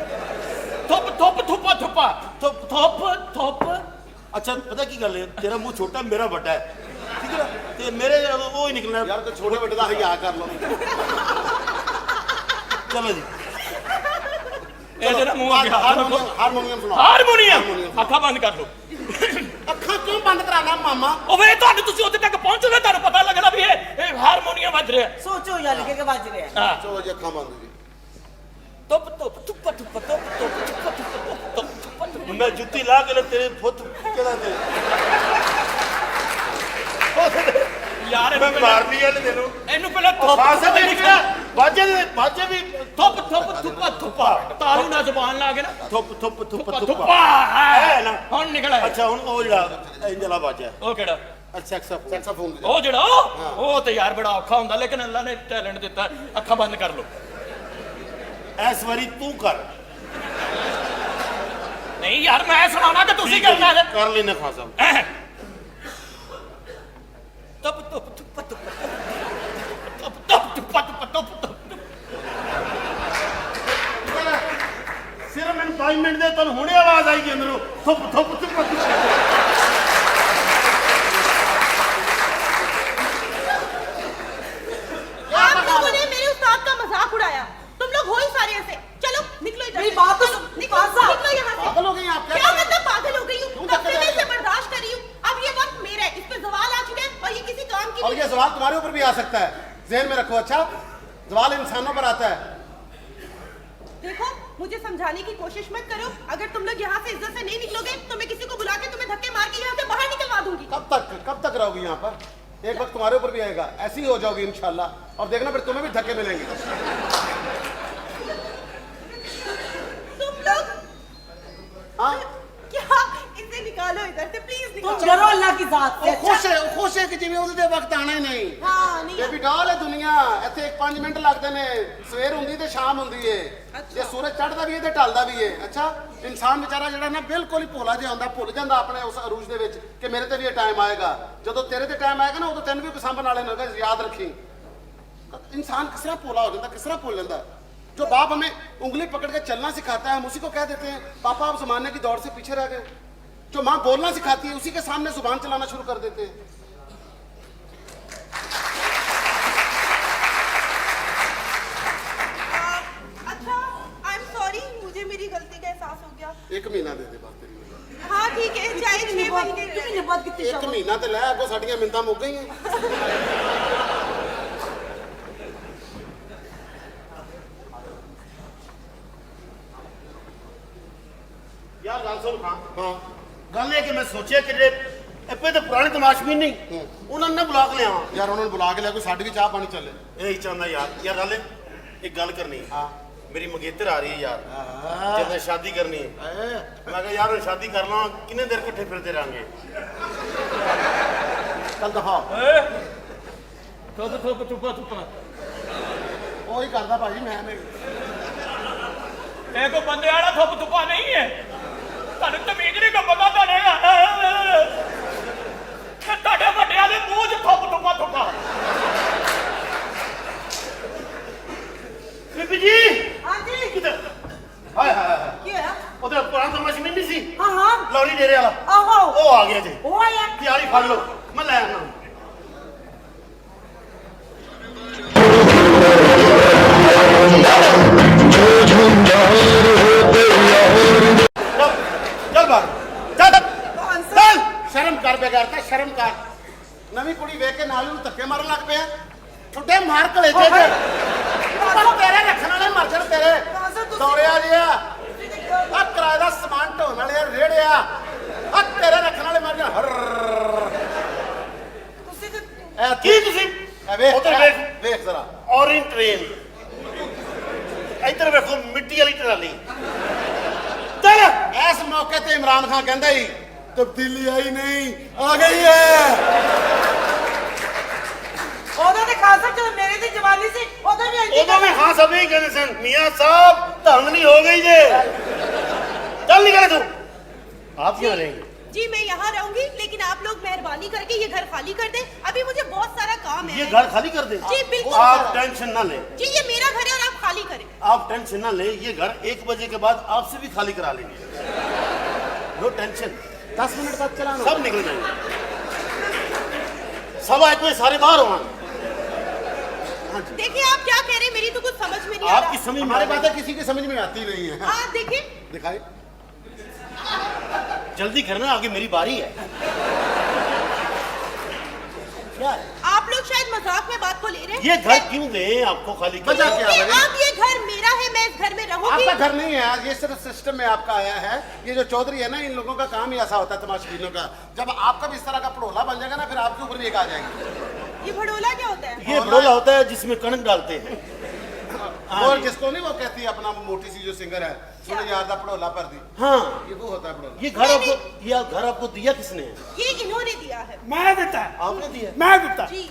ਥੁੱਪ ਥੁੱਪ ਥੁੱਪਾ ਥੁੱਪਾ ਥੁੱਪ ਥੁੱਪ ਥੁੱਪ। ਅੱਛਾ ਪਤਾ ਕੀ ਗੱਲ ਹੈ, ਤੇਰਾ ਮੂੰਹ ਛੋਟਾ ਮੇਰਾ ਵੱਡਾ ਹੈ, ਠੀਕ ਹੈ ਨਾ? ਤੇ ਮੇਰੇ ਉਹ ਹੀ ਨਿਕਲਣਾ। ਯਾਰ ਤੇ ਛੋਟੇ ਵੱਡੇ ਦਾ ਹਿਆ ਕਰ ਲਓ। ਚਲੋ ਜੀ ਇਹਦੇ ਨਾਲ ਮੂੰਹ ਅੱਗੇ ਹੱਥ ਰੱਖੋ। ਹਾਰਮੋਨੀਅਮ ਸੁਣਾ। ਹਾਰਮੋਨੀਅਮ ਅੱਖਾਂ ਬੰਦ ਕਰ ਲਓ। ਅੱਖਾਂ ਕਿਉਂ ਬੰਦ ਕਰਾਣਾ ਮਾਮਾ? ਉਹ ਵੇ ਤੁਹਾਨੂੰ ਤੁਸੀਂ ਉੱਥੇ ਤੱਕ ਪਹੁੰਚੋਗੇ ਤੁਹਾਨੂੰ ਪਤਾ ਲੱਗਣਾ ਵੀ ਇਹ ਹਾਰਮੋਨੀਅਮ ਵੱਜ ਰਿਹਾ। ਸੋਚੋ ਯਾਰ ਕਿ ਵੱਜ ਰਿਹਾ। ਹਾਂ ਚੋ ਜੀ ਅੱਖਾਂ ਬੰਦ ਜੀ। ਤੁੱਪ ਤੁੱਪ ਥੁੱਪਾ ਥੁੱਪਾ ਤੁੱਪ ਤੁੱਪ ਥੁੱਪਾ ਥੁੱਪਾ ਤੁੱਪ ਥੁੱਪਾ ਥੁੱਪਾ। ਮੈਂ ਜੁੱਤੀ ਲਾ ਕੇ ਤੇਰੇ ਫੁੱਟ ਕਿਹੜਾ ਤੇ ਯਾਰ ਮੈਂ ਮਾਰਨੀ ਹੈ ਤੈਨੂੰ। ਇਹਨੂੰ ਪਹਿਲਾਂ ਥੁੱਪ ਖਾਸਾ ਵੀ ਨਿਕਲਿਆ ਬਾਜੇ ਵੀ ਥੁੱਪ ਥੁੱਪ ਥੁੱਪਾ ਥੁੱਪਾ ਤਾਲੂ ਨਾਲ ਜ਼ਬਾਨ ਲਾ ਕੇ ਨਾ ਥੁੱਪ ਥੁੱਪ ਥੁੱਪ ਥੁੱਪਾ ਥੁੱਪਾ ਥੁੱਪਾ ਹੈ ਨਾ। ਹੁਣ ਨਿਕਲਿਆ। ਅੱਛਾ ਹੁਣ ਉਹ ਜਿਹੜਾ ਇੰਜਲਾ ਬਾਜਾ ਉਹ ਕਿਹੜਾ? ਸੈਕਸਾਫੋਨ। ਉਹ ਜਿਹੜਾ ਉਹ ਤੇ ਯਾਰ ਬੜਾ ਔਖਾ ਹੁੰਦਾ ਲੇਕਿਨ ਅੱਲਾ ਨੇ ਟੈਲੈਂਟ ਦਿੱਤਾ। ਅੱਖਾਂ ਬੰਦ ਕਰ ਲਓ। ਇਸ ਵਾਰੀ ਤੂੰ ਕਰ। ਨਹੀਂ ਯਾਰ ਮੈਂ ਸੁਣਾਉਣਾ ਕਿ ਤੁਸੀਂ ਕਰਨਾ ਹੈ। ਕਰ ਲੈਣਾ ਖਾਸਾ। ਤੁੱਪ ਤੁੱਪ ਥੁੱਪਾ ਥੁੱਪਾ ਤੁੱਪ ਤੁੱਪ ਥੁੱਪਾ ਥੁੱਪਾ ਤੁੱਪ ਤੁੱਪ। ਸਿਰਫ ਮੈਨੂੰ 5 ਮਿੰਟ ਦੇ ਤੁਹਾਨੂੰ ਹੁਣੇ ਆਵਾਜ਼ ਆਈ ਕਿ ਅੰਦਰੋਂ ਥੁੱਪ ਥੁੱਪ ਥੁੱਪ। आप लोगों ने मेरे उस्ताद का मजाक उड़ाया। तुम लोग हो ही सारे ऐसे। चलो निकलो इधर मेरी से। बात तो चलो, सुन, निकलो खासा। निकलो यहाँ से। पागल हो गई आप? क्या मतलब पागल हो गई हूँ? क्यों कब धक्के से दे मैं रही इसे बर्दाश्त कर रही हूँ। अब ये वक्त मेरा है। इस पे सवाल आ चुके हैं और ये किसी काम की और नहीं ये सवाल तुम्हारे ऊपर भी आ सकता है, जहन में रखो। अच्छा, सवाल इंसानों पर आता है। देखो मुझे समझाने की कोशिश मत करो। अगर तुम लोग यहाँ से इज्जत से नहीं निकलोगे तो मैं किसी को बुला के तुम्हें धक्के मार के यहाँ से बाहर निकलवा दूंगी। कब तक रहोगी यहाँ पर? एक वक्त तुम्हारे ऊपर भी आएगा, ऐसी ही हो जाओगी इंशाल्लाह। और देखना फिर तुम्हें भी धक्के मिलेंगे। तुम लोग हाँ क्या? इसे निकालो इधर से प्लीज तुम निकालो। डरो अल्लाह की जात से। खुश है कि जिਵੇਂ ਉਹਦੇ ਵਕਤ ਆਣਾ ਹੀ ਨਹੀਂ। हाँ नहीं ਬੇਬੀ ਡਾਲ ਹੈ ਦੁਨੀਆ। ਇੱਥੇ 5 ਮਿੰਟ ਲੱਗਦੇ ਨੇ। ਸਵੇਰ ਹੁੰਦੀ ਤੇ ਸ਼ਾਮ ਹੁੰਦੀ ਏ। ਜੇ ਸੂਰਜ ਚੜ੍ਹਦਾ ਵੀ ਏ ਤੇ ਢਲਦਾ ਵੀ ਏ। ਅੱਛਾ, ਇਨਸਾਨ ਵਿਚਾਰਾ ਜਿਹੜਾ ਨਾ ਬਿਲਕੁਲ ਹੀ ਭੋਲਾ ਜਿਹਾ ਹੁੰਦਾ, ਭੁੱਲ ਜਾਂਦਾ ਆਪਣੇ ਉਸ ਅਰੂਜ ਦੇ ਵਿੱਚ ਕਿ ਮੇਰੇ ਤੇ ਵੀ ਇਹ ਟਾਈਮ ਆਏਗਾ। ਜਦੋਂ ਤੇਰੇ ਤੇ ਟਾਈਮ ਆਏਗਾ ਨਾ ਉਦੋਂ ਤੈਨੂੰ ਵੀ ਕੋਈ ਸਾਂਭਣ ਵਾਲੇ ਨਹੀਂ ਹੋਗਾ। ਯਾਦ ਰੱਖੀ, इंसान किस तरह भोला हो जाता, किस तरह भूल जाता है। जो बाप हमें उंगली पकड़ के चलना सिखाता है, हम उसी को कह देते हैं पापा आप जमाने की दौड़ से पीछे रह गए। जो माँ बोलना सिखाती है उसी के सामने जुबान चलाना शुरू कर देते हैं। अच्छा आई एम सॉरी, मुझे मेरी गलती का एहसास हो गया। 1 महीना दे दे बात तेरी। हाँ ठीक है, चाहे 6 महीने रह कितनी बात कितनी 1 महीना तो लै अगो साडियां मिन्नतां मुक गईयां। यार गल सुन खां, हाँ गल ये कि मैं सोचिया कि एपे तो पुराने तमाशबीन नहीं उन्होंने बुला के लिया यार उन्होंने बुला के लिया, कोई साडी भी चाह पानी चले। यही चाहता यार। यार गल एक गल करनी है। हाँ मेरी मंगेतर आ रही है यार, जब मैं शादी करनी है। मैं कहा यार मैं शादी कर लवां, कितने देर कट्ठे फिरते रहेंगे। चल दफा ਥੁੱਪ ਥੁੱਪ ਥੁੱਪਾ ਥੁੱਪਾ। वही करदा भाजी मैं ਇਹ ਕੋ ਬੰਦੇ ਵਾਲਾ ਥੁੱਪ ਥੁੱਪਾ ਨਹੀਂ ਹੈ। ਤੁਹਾਨੂੰ ਤਮੀਜ਼ ਨਹੀਂ ਕੋ ਪਤਾ ਤੁਹਾਡੇ ਕਿ ਤੁਹਾਡੇ ਵੱਡਿਆਂ ਦੇ ਮੂੰਹ 'ਚ ਥੁੱਪ ਥੁੱਪਾ ਥੁੱਪਾ। बीबी जी हाँ जी किधर? हाय हाय हाय क्या है? उधर पुराना तमाशबीन नहीं सी, हाँ हाँ लौरी डेरे वाला, आहो वो आ गया जी। वो आया। तैयारी फड़ लो, मैं ले आना। चल बाहर चल चल। शर्म कर बेगैरता, शर्म कर। नवी कुड़ी वेख के नाल ਨੂੰ ਧੱਕੇ ਮਾਰਨ ਲੱਗ ਪਿਆ। ਠੁੱਡੇ ਮਾਰ ਕਲੇਜੇ ਤੇ ਪਰ ਤੇਰੇ ਰੱਖਣ ਵਾਲੇ ਮਰ ਜਾਣ ਤੇਰੇ ਦੌੜਿਆ ਜਿਆ। ਆ ਕਿਰਾਏ ਦਾ ਸਮਾਨ ਢੋਣ ਵਾਲੇ ਰੇੜਿਆ। ਆ ਤੇਰੇ ਰੱਖਣ ਵਾਲੇ ਮਰ ਜਾਣ। ਤੁਸੀਂ ਤੇ ਐ की तुसी ਵੇਖ उधर वेख, ਵੇਖ ਜ਼ਰਾ। ऑरेंज ट्रेन, इधर वेखो मिट्टी वाली ट्राली। चल इस मौके ते इमरान खान कहंदा ही तब्दीली आई नहीं, आ गई है। ਉਹਦਾ ਤੇ ਖਾਸਾ ਜਦੋਂ ਮੇਰੇ ਦੀ ਜਵਾਨੀ ਸੀ ਉਦੋਂ ਵੀ ਇੰਜ उदों में हाँ सब यही कहते सन, मियाँ साहब धन नहीं हो गई जे। चल निकले तू। आप यहाँ रहेंगे? जी मैं यहाँ रहूंगी, लेकिन आप लोग मेहरबानी करके ये घर खाली कर दें। अभी मुझे बहुत सारा काम है। ये घर खाली कर दें? जी बिल्कुल। आप टेंशन ना लें, जी ये मेरा घर है और आप खाली करें। आप टेंशन ना लें, ये घर 1 बजे के बाद आपसे भी खाली करा लेंगे। नो टेंशन, 10 मिनट बाद चलाना। सब निकल जाएंगे। सब आए कोई सारे बाहर हो। देखिए आप क्या कह रहे हैं, मेरी तो कुछ समझ में नहीं आ आपकी रहा। समझ में हमारी बातें किसी की समझ में आती नहीं है। हाँ देखिए, दिखाई जल्दी करना, आगे मेरी बारी है। क्या है? आप लोग शायद मजाक में बात को ले रहे हैं। ये घर क्यों दें आपको खाली करने? मजाक क्या क्योंकि है? अब ये घर मेरा है, मैं इस घर में रहूंगी। आपका घर नहीं है, ये सिर्फ सिस्टम में आपका आया है। ये जो चौधरी है ना, इन लोगों का काम ही ऐसा होता है तमाशबीनों का। जब आपका भी इस तरह का पड़ोला बन जाएगा ना, फिर आपके ऊपर भी एक आ जाएगी। ये भड़ोला क्या होता है? ये बड़ोला होता है जिसमें कणक डालते हैं। और जिसको नहीं वो कहती है अपना मोटी सी जो सिंगर है, सुने यार दा पड़ोला पर दी, हाँ, ये वो होता है पड़ोला। ये घर आपको दिया किसने है? ये इन्होंने दिया है। मैं देता है, आपने दिया? मैं देता। जी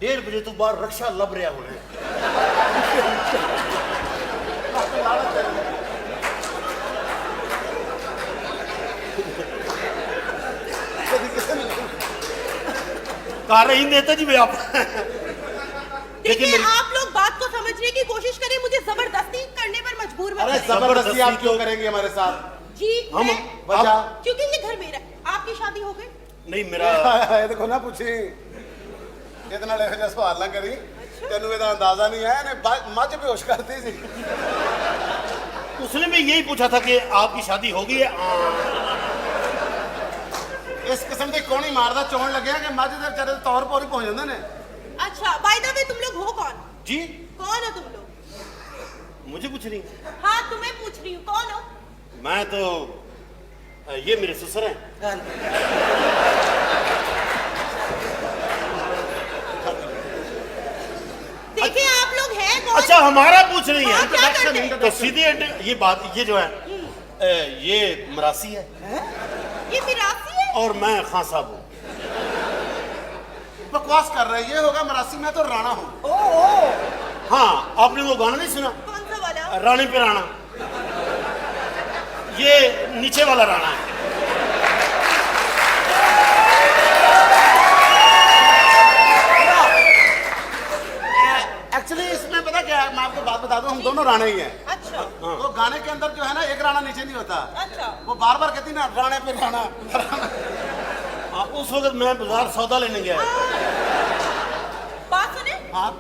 1:30 बजे तो बाहर रक्षा लब रहा होने। कार ही देता जी आप। देखिए मेरी- आप लोग बात को समझने की कोशिश करें, मुझे जबरदस्ती करने पर मजबूर मत अरे करें। जबरदस्ती आप क्यों तो- करेंगे हमारे साथ? जी हम मैं- वजह क्योंकि ये घर मेरा है। आपकी शादी हो गई? नहीं, मेरा ये देखो ना पूछी इतना लेखा जा सवाल ना करी, तेन ਇਹਦਾ अंदाजा नहीं है ने मज बेहोश करती सी। उसने भी यही पूछा था कि आपकी शादी हो गई है? इस किस्म की कोनी मारदा चोण लगे कि मज दे बेचारे तौर पर ही पहुंच जाते ने। अच्छा बाय द वे तुम लोग हो कौन? जी, कौन हो तुम लोग? मुझे पूछ रही हैं? हाँ तुम्हें पूछ रही हूँ, कौन हो? मैं तो ये मेरे ससुर हैं। देखिए आप लोग हैं कौन? अच्छा, हमारा पूछ रही हाँ, क्या करते हैं? हैं? तो सीधे ये बात, ये जो है ये मरासी है ये मिरासी है? और मैं खान साहब हूँ। बकवास कर रहे हैं, ये होगा मरासी, मैं तो राणा हूँ। हाँ, आपने वो गाना नहीं सुना, कौन सा वाला? रानी पे राणा? ये नीचे वाला राणा है। एक्चुअली इसमें पता क्या है, मैं आपको बात बता दूं, हम दोनों राणा ही हैं। अच्छा तो गाने के अंदर जो है ना, एक राणा नीचे नहीं होता। अच्छा वो बार बार कहती ना राणे पे राणा। उस वक्त मैं बाजार सौदा लेने गया। बात सुने, हाँ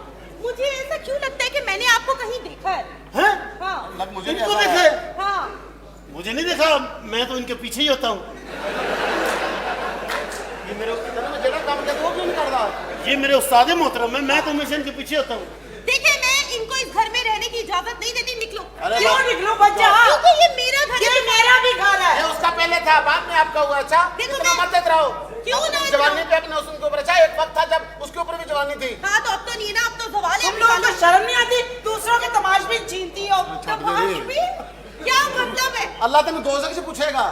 मुझे ऐसा क्यों लगता है कि मैंने आपको कहीं देखा है। हैं? हाँ लग मुझे भी इनको ऐसा देखे? है। हाँ मुझे नहीं देखा, मैं तो इनके पीछे ही होता हूँ। ये मेरे तेरे में जेड़ा काम करता वो क्यों नहीं करता? ये मेरे उस्ताद मोहतरम है, मैं तो हमेशा इनके पीछे होता हूँ। देखिए मैं इनको इस घर में रहने की इजाजत नहीं देती, निकलो। अरे क्यों बाप- निकलो बच्चा? क्योंकि ये मेरा घर ये है। मेरा भी घर है। ये उसका पहले था, बाद में आपका हुआ। अच्छा देखो इतना मैं- मत देते रहो। क्यों ना जवानी पे अपने उसके ऊपर। अच्छा एक वक्त था जब उसके ऊपर भी जवानी थी। हाँ तो अब तो नहीं ना, अब तो सवाल है। तुम लोगों को शर्म नहीं आती? दूसरों के तमाशबीन छीनती हो। तमाशबीन? क्या मतलब है? अल्लाह तेन दो से पूछेगा।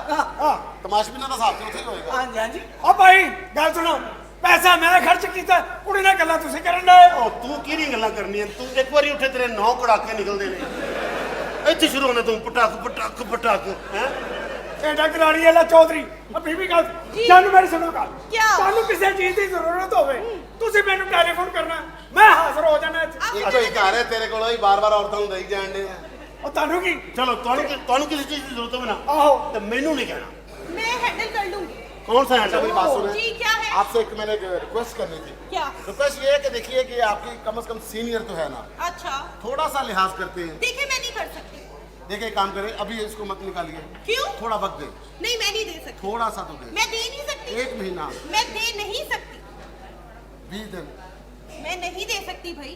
तमाशबीना का साहब तो होएगा। हाँ जी हाँ जी। ओ भाई गल सुनो, पैसा मैं खर्च किया, कुड़ी ना गल्लां तुसीं करन दे। ओ तू की गल्लां करनी है? तू एक बारी उठे तेरे 9 कड़ाके निकलते ने। इत्थे शुरू होने तू पटाक पटाक पटाक हैं? एडा कराड़ी वाला चौधरी अभी भी गल जी। जान मेरी सुनो गल। क्या? ਤੁਹਾਨੂੰ ਕਿਸੇ ਚੀਜ਼ ਦੀ ਜ਼ਰੂਰਤ ਹੋਵੇ ਤੁਸੀਂ ਮੈਨੂੰ ਟੈਲੀਫੋਨ ਕਰਨਾ, ਮੈਂ ਹਾਜ਼ਰ ਹੋ ਜਾਣਾ ਇੱਥੇ। आप एक ही घर है तेरे को ही बार बार औरतों दई जान दे। ਉਹ ਤੁਹਾਨੂੰ ਕੀ? चलो ਤੁਹਾਨੂੰ किसी चीज की जरूरत हो ना ਆਹੋ तो मैनू नहीं कहना। मैं हैंडल कर लूंगी। कौन सा अच्छा मेरी हैंडल? बात सुने, जी क्या है? आपसे एक मैंने रिक्वेस्ट करनी थी। क्या? रिक्वेस्ट ये है कि देखिए कि आपकी कम से कम सीनियर तो है ना, अच्छा थोड़ा सा लिहाज करते हैं। देखिए मैं नहीं कर सकती। देखिए एक काम करें, अभी इसको मत निकालिए, क्यों? थोड़ा वक्त दे, नहीं मैं नहीं दे सकती। थोड़ा सा तो दे। मैं दे नहीं सकती। 1 महीना, मैं दे नहीं सकती। 20 दिन, मैं नहीं दे सकती भाई,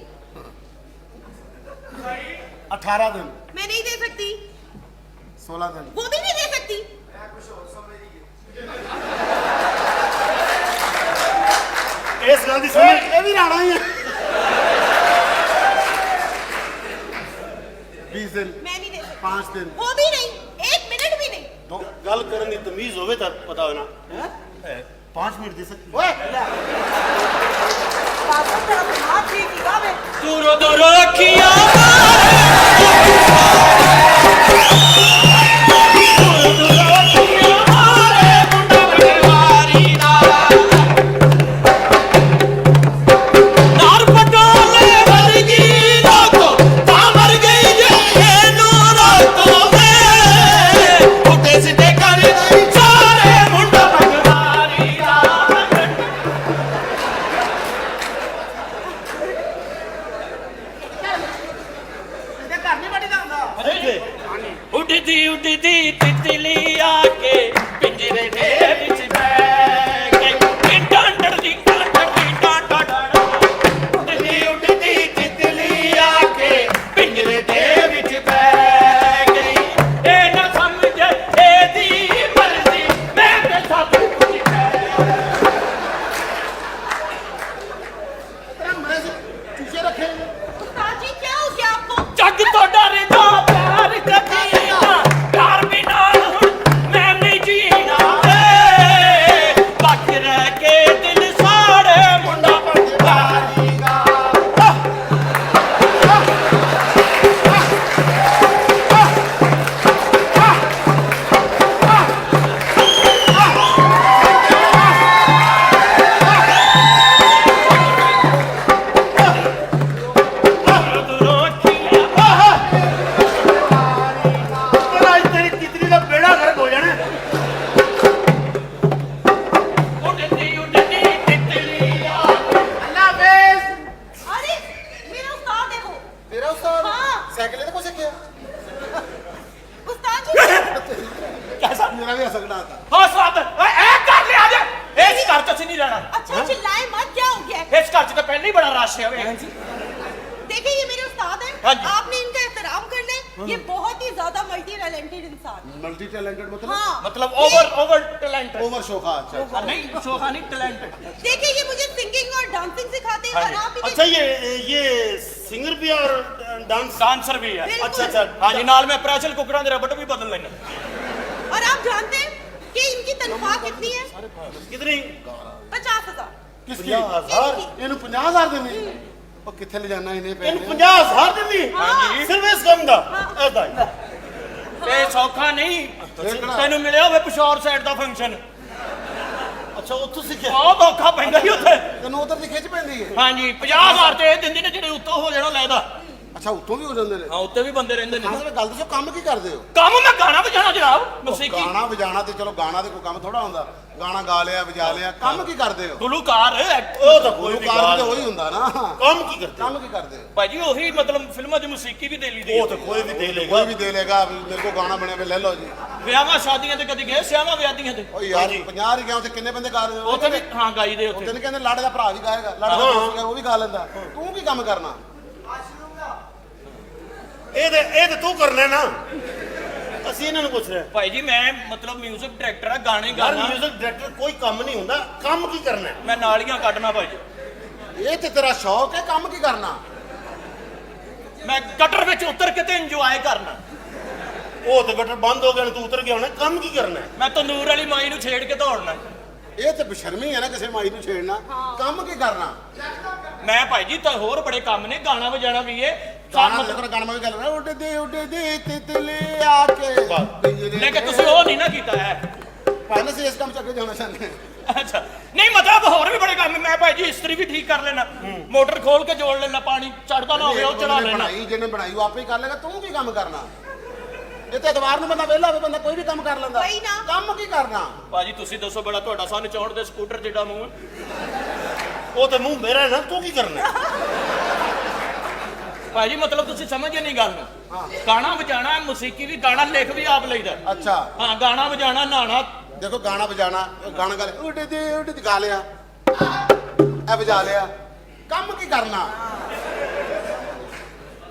18 दिन, मैं नहीं दे सकती। 16 दिन। वो भी नहीं दे सकती। इस गल दी समझ ये भी राणा ही है। 20 दिन, मैं नहीं दे सकती। 5 दिन, वो भी नहीं, 1 मिनट भी नहीं। दो। गल करन दी तमीज होवे तां पता हो ना। 5 मिनट दे सकती? ओए बाबू तेरा दिमाग ठीक ही गा वे। दूरो दूरो अखियां दूरो दूरो अखियां ਉੱਡਦੀ ਤਿਤਲੀ ਆ ਕੇ ਪਿੰਜਰੇ ਦੇ ਵਿੱਚ ਬਹਿ ਗਈ ਟਿੰਡਾਂ ਡੜਦੀ ਟਿੰਡਾਂ ਡੜਦਾ ਉੱਡਦੀ ਤਿਤਲੀ ਆ ਕੇ ਪਿੰਜਰੇ ਦੇ ਵਿੱਚ ਬਹਿ ਗਈ ਇਹ ਨਾ ਸਮਝੇ ਇਹਦੀ ਮਰਜ਼ੀ ਮੈਂ ਤੇ ਸਭ ਕੁਝ तेरा मरे से चूचे रखे हैं। उस्ताद जी क्या हो गया आपको? ਜੱਗ ਤੋਂ ਡਰਦਾ ਪਿਆਰ ਕਰੀਨਾ ਪਿਆਰ ਬਿਨਾ ਹੁਣ ਮੈਂ ਨਹੀਂ ਜੀਣਾ ਏ ਬਾਕ ਰਹਿ ਕੇ ਦਿਲ ਸਾੜੇ ਮੁੰਡਾ ਪਿਆਰੀ ਦਾ ਦੂਰੋਂ ਖਿਲਿਆ ਤੇਰਾ ਅੱਜ ਤੇਰੀ ਤਿਤਲੀ ਦਾ ਬੇੜਾ ਗਰਕ ਹੋ ਜਾਣਾ ਉੱਡਦੀ ਤਿਤਲੀ ਆ अल्लाह हाफिज। अरे मेरा उस्ताद देखो। तेरा उस्ताद हाँ। साइकिल को सीखे उस्ताद जी ਕੈਸਾ मेरा भी हंसना आता। ਹਾਂ ਸਾਦ ਏ ਕਰ ਲਿਆ ਜੇ ਇਸ ਘਰ ਚ ਅਸੀਂ ਨਹੀਂ ਰਹਿਣਾ अच्छा चिल्लाए मत, क्या हो गया है? ਇਸ ਘਰ ਚ ਤਾਂ ਪਹਿਲਾਂ ਹੀ ਬੜਾ ਰਸ਼ ਹੈ ਵੇ देखिए ये मेरे उस्ताद हाँ हैं, जी। आपने इनका एहतराम करना है। ये बहुत ही ज्यादा मल्टी टैलेंटेड इंसान है। मल्टी टैलेंटेड मतलब हाँ मतलब ओवर टैलेंट ओवर शोखा। अच्छा नहीं शोखा नहीं टैलेंट देखिए ये मुझे सिंगिंग और डांसिंग सिखाते हैं हाँ और जी। आप इन्हें- अच्छा ये सिंगर भी और डांस डांसर भी है बिल्कुल। अच्छा अच्छा हाँ जी नाल मैं प्रेशर कुकरां दे रबड़ भी बदल लेना और आप जानते हैं कि इनकी तनख्वाह कितनी है? कितनी 50,000। किसकी 50,000 ਇਹਨੂੰ 50,000 ਦੇਣੀ ਉਹ ਕਿੱਥੇ ਲੈ ਜਾਣਾ ਇਹਨੇ ਇਹਨੂੰ ਪੈਸੇ 50,000 ਦਿੰਦੀ ਹਾਂਜੀ। ਸਿਰਫ ਇਸ ਕੰਮ ਦਾ ਐਦਾ ਇਹ ਸੌਖਾ ਨਹੀਂ ਕਿਹੜਾ? ਤੈਨੂੰ ਮਿਲਿਆ ਹੋਵੇ ਪਿਸ਼ੌਰ ਸਾਈਡ ਦਾ ਫੰਕਸ਼ਨ ਅੱਛਾ ਉੱਥੋਂ ਸਿੱਖਿਆ ਬਹੁਤ ਔਖਾ ਪੈਂਦਾ ਹੀ ਉੱਥੇ ਤੈਨੂੰ ਉਧਰ ਦੀ ਖਿੱਚ ਪੈਂਦੀ ਹੈ। ਹਾਂਜੀ 50,000 ਤੇ ਇਹ ਦਿੰਦੇ ਨੇ ਜਿਹੜੇ ਉੱਤੋਂ ਹੋ ਜਾਣਾ ਲੈਦਾ ਅੱਛਾ ਉੱਤੋਂ ਵੀ ਹੋ ਜਾਂਦੇ ਨੇ। ਹਾਂ ਉੱਤੇ ਵੀ ਬੰਦੇ ਰਹਿੰਦੇ ਨੇ ਹਾਂ ਤੇ ਗੱਲ ਦੱਸੋ ਕੰਮ ਕੀ ਕਰਦੇ ਹੋ? ਕੰਮ ਮੈਂ ਗਾਣਾ ਵਜਾਣਾ ਜਨਾਬ ਮੌਸੀਕੀ ਗਾਣਾ ਵਜਾਣਾ ਤੇ ਚਲੋ ਗਾਣਾ ਤੇ ਕੋਈ ਕੰਮ ਥੋੜਾ ਹੁੰਦਾ। ਗਾਣਾ ਗਾ ਲਿਆ ਵਜਾ ਲਿਆ ਕੰਮ ਕੀ ਕਰਦੇ ਹੋ? ਗੁਲੂਕਾਰ ਉਹ ਤਾਂ ਕੋਈ ਵੀ ਗੁਲੂਕਾਰ ਵੀ ਤਾਂ ਉਹੀ ਹੁੰਦਾ ਨਾ। ਕੰਮ ਕੀ ਕਰਦੇ ਕੰਮ ਕੀ ਕਰਦੇ ਹੋ? ਭਾਜੀ ਉਹੀ ਮਤਲਬ ਫਿਲਮਾਂ 'ਚ ਮੌਸੀਕੀ ਵੀ ਦੇ ਲਈਦੀ ਉਹ ਤਾਂ ਕੋਈ ਵੀ ਦੇ ਲੇਗਾ ਕੋਈ ਵੀ ਦੇ ਲੇਗਾ ਵੀ ਮੇਰੇ ਕੋਲ ਗਾਣਾ ਬਣਿਆ ਵੇ ਲੈ ਲਓ ਜੀ। ਵਿਆਹਾਂ ਸ਼ਾਦੀਆਂ ਤੇ ਕਦੀ ਗਏ ਸਿਆਵਾਂ ਵਿਆਦੀਆਂ ਤੇ ਓ ਯਾਰ 50 ਹੀ ਗਿਆ ਉੱਥੇ ਕਿੰਨੇ ਬੰਦੇ ਗਾ ਰਹੇ ਹੋ? ਉੱਥੇ ਵੀ ਹਾਂ ਗਾਈ ਦੇ ਉੱਥੇ ਉੱਥੇ ਨਹੀਂ ਕਹਿੰਦੇ ਲਾੜੇ ਦਾ ਭਰਾ ਵੀ ਗਾਏਗਾ ਲਾੜੇ ਦਾ ਦੋਸਤ ਉਹ ਵੀ ਗਾ ਲੈਂਦਾ। ਤੂੰ ਕੀ ਕੰਮ ਕਰਨਾ? ਇਹ ਤੇ ਤੂੰ ਕਰਨਾ ਨਾ ਅਸੀਂ ਇਹਨਾਂ ਨੂੰ ਪੁੱਛ ਰਹੇ ਭਾਈ ਜੀ ਮੈਂ ਮਤਲਬ 뮤직 ਡਾਇਰੈਕਟਰ ਆ ਗਾਣੇ ਯਾਰ ਗਾਣਾ ਮਿਊਜ਼ਿਕ ਡਾਇਰੈਕਟਰ ਕੋਈ ਕੰਮ ਨਹੀਂ ਹੁੰਦਾ ਕੰਮ ਕੀ ਕਰਨਾ ਹੈ? ਮੈਂ ਨਾਲੀਆਂ ਕੱਢਣਾ ਭਾਈ ਜੀ ਇਹ ਤੇ ਤੇਰਾ ਸ਼ੌਕ ਹੈ ਕੰਮ ਕੀ ਕਰਨਾ? ਮੈਂ ਗਟਰ ਵਿੱਚ ਉਤਰ ਕੇ ਤੇ ਇੰਜੋਏ ਕਰਨਾ ਉਹ ਤੇ ਗਟਰ ਬੰਦ ਹੋ ਗਿਆ ਤੂੰ ਉਤਰ ਗਿਆ ਹੋਣਾ ਕੰਮ ਕੀ ਕਰਨਾ ਹੈ? ਮੈਂ ਤੰਦੂਰ ਵਾਲੀ ਮਾਈ ਨੂੰ ਛੇੜ ਕੇ ਦੌੜਨਾ ਇਹ ਤੇ ਬਸ਼ਰਮੀ ਹੈ ਨਾ ਕਿਸੇ ਮਾਈ ਨੂੰ ਛੇੜਨਾ। ਕੰਮ ਕੀ ਕਰਨਾ? ਮੈਂ ਭਾਈ ਜੀ ਤਾਂ ਹੋਰ ਬੜੇ ਕੰਮ ਨੇ ਗਾਣਾ ਵਜਾਣਾ ਵੀ ਏ ਗਾਣਾ ਤੇ ਗਾਣਾ ਮੈਂ ਵੀ ਗੱਲ ਉੱਡਦੀ ਤਿਤਲੀ ਆ ਕੇ ਪਿੰਜਰੇ ਲੇਕਿਨ ਤੁਸੀਂ ਉਹ ਨਹੀਂ ਨਾ ਕੀਤਾ ਹੈ ਪਹਿਲਾਂ ਸੀ ਇਸ ਕੰਮ ਚ ਅੱਗੇ ਜਾਣਾ ਚਾਹੁੰਦੇ ਹਾਂ। ਅੱਛਾ ਨਹੀਂ ਮਤਲਬ ਹੋਰ ਵੀ ਬੜੇ ਕੰਮ ਮੈਂ ਭਾਈ ਜੀ ਇਸਤਰੀ ਵੀ ਠੀਕ ਕਰ ਲੈਣਾ ਮੋਟਰ ਖੋਲ ਕੇ ਜੋੜ ਲੈਣਾ ਪਾਣੀ ਚੜਦਾ ਨਾ ਹੋਵੇ ਉਹ ਚਲਾ ਜਿਹਨੇ ਲੈਣਾ ਬਣਾਈ ਜਿਹਨੇ ਬਣਾਈ ਉਹ ਆਪੇ ਹੀ ਕਰ ਲੇਗਾ। ਤੂੰ ਕੀ ਕੰਮ ਕਰਨਾ? ਇਹ ਤੇ ਐਤਵਾਰ ਨੂੰ ਬੰਦਾ ਵਿਹਲਾ ਹੋਵੇ ਬੰਦਾ ਕੋਈ ਵੀ ਕੰਮ ਕਰ ਲੈਂਦਾ। ਵਹੀ ਨਾ। ਕੰਮ ਕੀ ਕਰਨਾ? ਭਾਜੀ ਤੁਸੀਂ ਦੱਸੋ ਬੜਾ ਤੁਹਾਡਾ ਸਾਨੂੰ ਚੌਂੜ ਦੇ ਸਕੂਟਰ ਜਿੱਡਾ ਮੂੰਹ ਉਹ ਤੇ ਮੂੰਹ ਮੇਰਾ ਹੈ ਨਾ ਤੂੰ ਕੀ ਕਰਨਾ ਹੈ? ਭਾਜੀ ਮਤਲਬ ਤੁਸੀਂ ਸਮਝੇ ਨਹੀਂ ਗੱਲ ਨੂੰ ਗਾਣਾ ਵਜਾਣਾ ਮੌਸੀਕੀ ਵੀ ਗਾਣਾ ਲਿਖ ਵੀ ਆਪ ਲਈਦਾ ਅੱਛਾ ਹਾਂ ਗਾਣਾ ਵਜਾਣਾ ਨਹਾਣਾ ਦੇਖੋ ਗਾਣਾ ਵਜਾਣਾ ਗਾਣਾ ਗਾ ਲਿਆ ਉੱਡਦੀ ਗਾ ਲਿਆ ਇਹ ਵਜਾ ਲਿਆ। ਕੰਮ ਕੀ ਕਰਨਾ?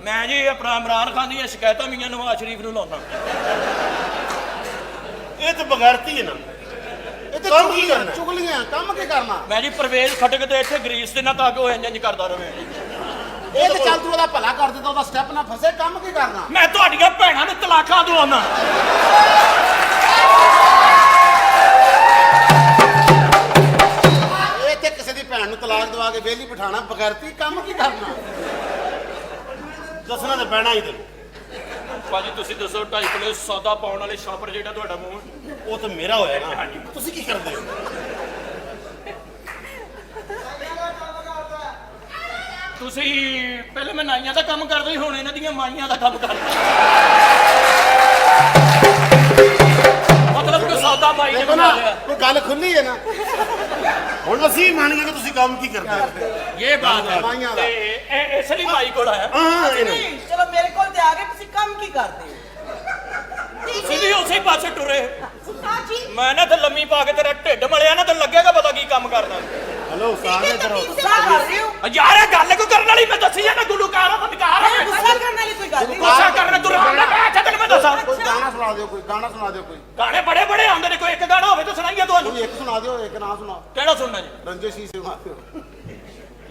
ਮੈਂ ਜੀ ਆਪਣਾ ਇਮਰਾਨ ਖਾਨ ਦੀਆਂ ਸ਼ਿਕਾਇਤਾਂ ਮੀਆਂ ਨਵਾਜ਼ ਸ਼ਰੀਫ ਨੂੰ ਲਾਉਣਾ ਇਹ ਤੇ ਬਗੈਰਤੀ ਹੈ ਨਾ ਇਹ ਤੇ ਕੰਮ ਕੀ ਕਰਨਾ? ਚੁਗਲੀਆਂ ਕੰਮ ਕੀ ਕਰਨਾ? ਮੈਂ ਜੀ ਪਰਵੇਜ਼ ਖਟਕ ਤੇ ਇੱਥੇ ਗਰੀਸ ਦੇ ਨਾ ਤਾਂ ਕਿ ਉਹ ਇੰਜ ਕਰਦਾ ਰਹੇ ਇਹ ਤੇ ਚੱਲ ਤੂੰ ਉਹਦਾ ਭਲਾ ਕਰ ਦਿੱਤਾ ਉਹਦਾ ਸਟੈਪ ਨਾ ਫਸੇ। ਕੰਮ ਕੀ ਕਰਨਾ? ਮੈਂ ਤੁਹਾਡੀਆਂ ਭੈਣਾਂ ਨੂੰ ਤਲਾਕਾਂ ਦਵਾਉਣਾ ਇਹ ਤੇ ਕਿਸੇ ਦੀ ਭੈਣ ਨੂੰ ਤਲਾਕ ਦਵਾ ਕੇ ਵਿਹਲੀ ਬਿਠਾਣਾ ਬਗੈਰਤੀ ਕੰਮ ਕੀ ਕਰਨਾ? ਦੱਸਣਾ ਤੇ ਪੈਣਾ ਹੀ ਤੈਨੂੰ ਭਾਜੀ ਤੁਸੀਂ ਦੱਸੋ 2.5 ਕਿਲੋ ਸੌਦਾ ਪਾਉਣ ਵਾਲੇ ਸ਼ਾਪਰ ਜਿਹੜਾ ਤੁਹਾਡਾ ਮੂੰਹ ਉਹ ਤਾਂ ਮੇਰਾ ਹੋਇਆ ਨਾ ਤੁਸੀਂ ਕੀ ਕਰਦੇ ਹੋ? ਤੁਸੀਂ ਪਹਿਲੇ ਮੈਂ ਨਾਈਆਂ ਦਾ ਕੰਮ ਕਰਦਾ ਸੀ ਹੁਣ ਇਹਨਾਂ ਦੀਆਂ ਮਾਈਆਂ ਦਾ ਕੰਮ ਕਰਦਾ ਮਤਲਬ ਕਿ ਸੌਦਾ ਬਾਈ ਨੇ ਦੇਖੋ ਬਣਾ ਨਾ ਲਿਆ ਕੋਈ ਗੱਲ ਖੁੱਲੀ ਹੈ ਨਾ। ਹੁਣ ਅਸੀਂ ਮੰਨ ਗਏ ਕਿ ਤੁਸੀਂ ਕੰਮ ਕੀ ਕਰਦੇ ਹੋ? ਇਹ ਬਾਤ ਹੈ ਮਾਈਆਂ ਦਾ। ਤੇ ਇਹ ਇਸ ਲਈ ਮਾਈ ਕੋਲ ਆਇਆ ਹਾਂ ਨਹੀਂ ਚਲੋ ਮੇਰੇ ਕੋਲ ਤੇ ਆ ਗਏ ਤੁਸੀਂ ਕੰਮ ਕੀ ਕਰਦੇ ਹੋ? ਤੁਸੀਂ ਵੀ ਉਸੇ ਪਾਸੇ ਟੁਰੇ उस्ताद जी ਮੈਂ ਨਾ ਤੇ ਲੰਮੀ ਪਾ ਕੇ ਤੇਰਾ ਢਿੱਡ ਮਲਿਆ ਨਾ ਤੇ ਲੱਗੇਗਾ ਪਤਾ ਕੀ ਕੰਮ ਕਰਦਾ हेलो उस्ताद इधर आओ। ਗੁੱਸਾ ਕਰ ਰਹੇ ਹੋ ਯਾਰ ਇਹ ਗੱਲ ਕੋ ਕਰਨ ਵਾਲੀ ਮੈਂ ਦੱਸੀ ਆ ਨਾ ਗੁਲੂਕਾਰ ਆ ਫਨਕਾਰ ਆ ਗੁੱਸਾ ਕਰਨ ਵਾਲੀ ਕੋਈ ਗੱਲ ਨਹੀਂ ਗੁੱਸਾ ਕਰਨਾ ਤੂੰ ਰਹਿਣਾ ਮੈਂ ਅੱਛਾ ਤੈਨੂੰ ਮੈਂ ਦੱਸਾਂ ਕੋਈ ਗਾਣਾ ਸੁਣਾ ਦਿਓ, ਕੋਈ ਗਾਣਾ ਸੁਣਾ ਦਿਓ, ਕੋਈ ਗਾਣੇ ਬੜੇ ਬੜੇ ਆਉਂਦੇ ਨੇ ਕੋਈ ਇੱਕ ਗਾਣਾ ਹੋਵੇ ਤਾਂ ਸੁਣਾਈਏ ਤੁਹਾਨੂੰ ਕੋਈ ਇੱਕ ਸੁਣਾ ਦਿਓ, ਇੱਕ ਨਾ ਸੁਣਾਓ। ਕਿਹੜਾ ਸੁਣਨਾ ਜੀ ਰੰਜਿਸ਼ ਹੀ ਸੁਣਾ ਦਿਓ।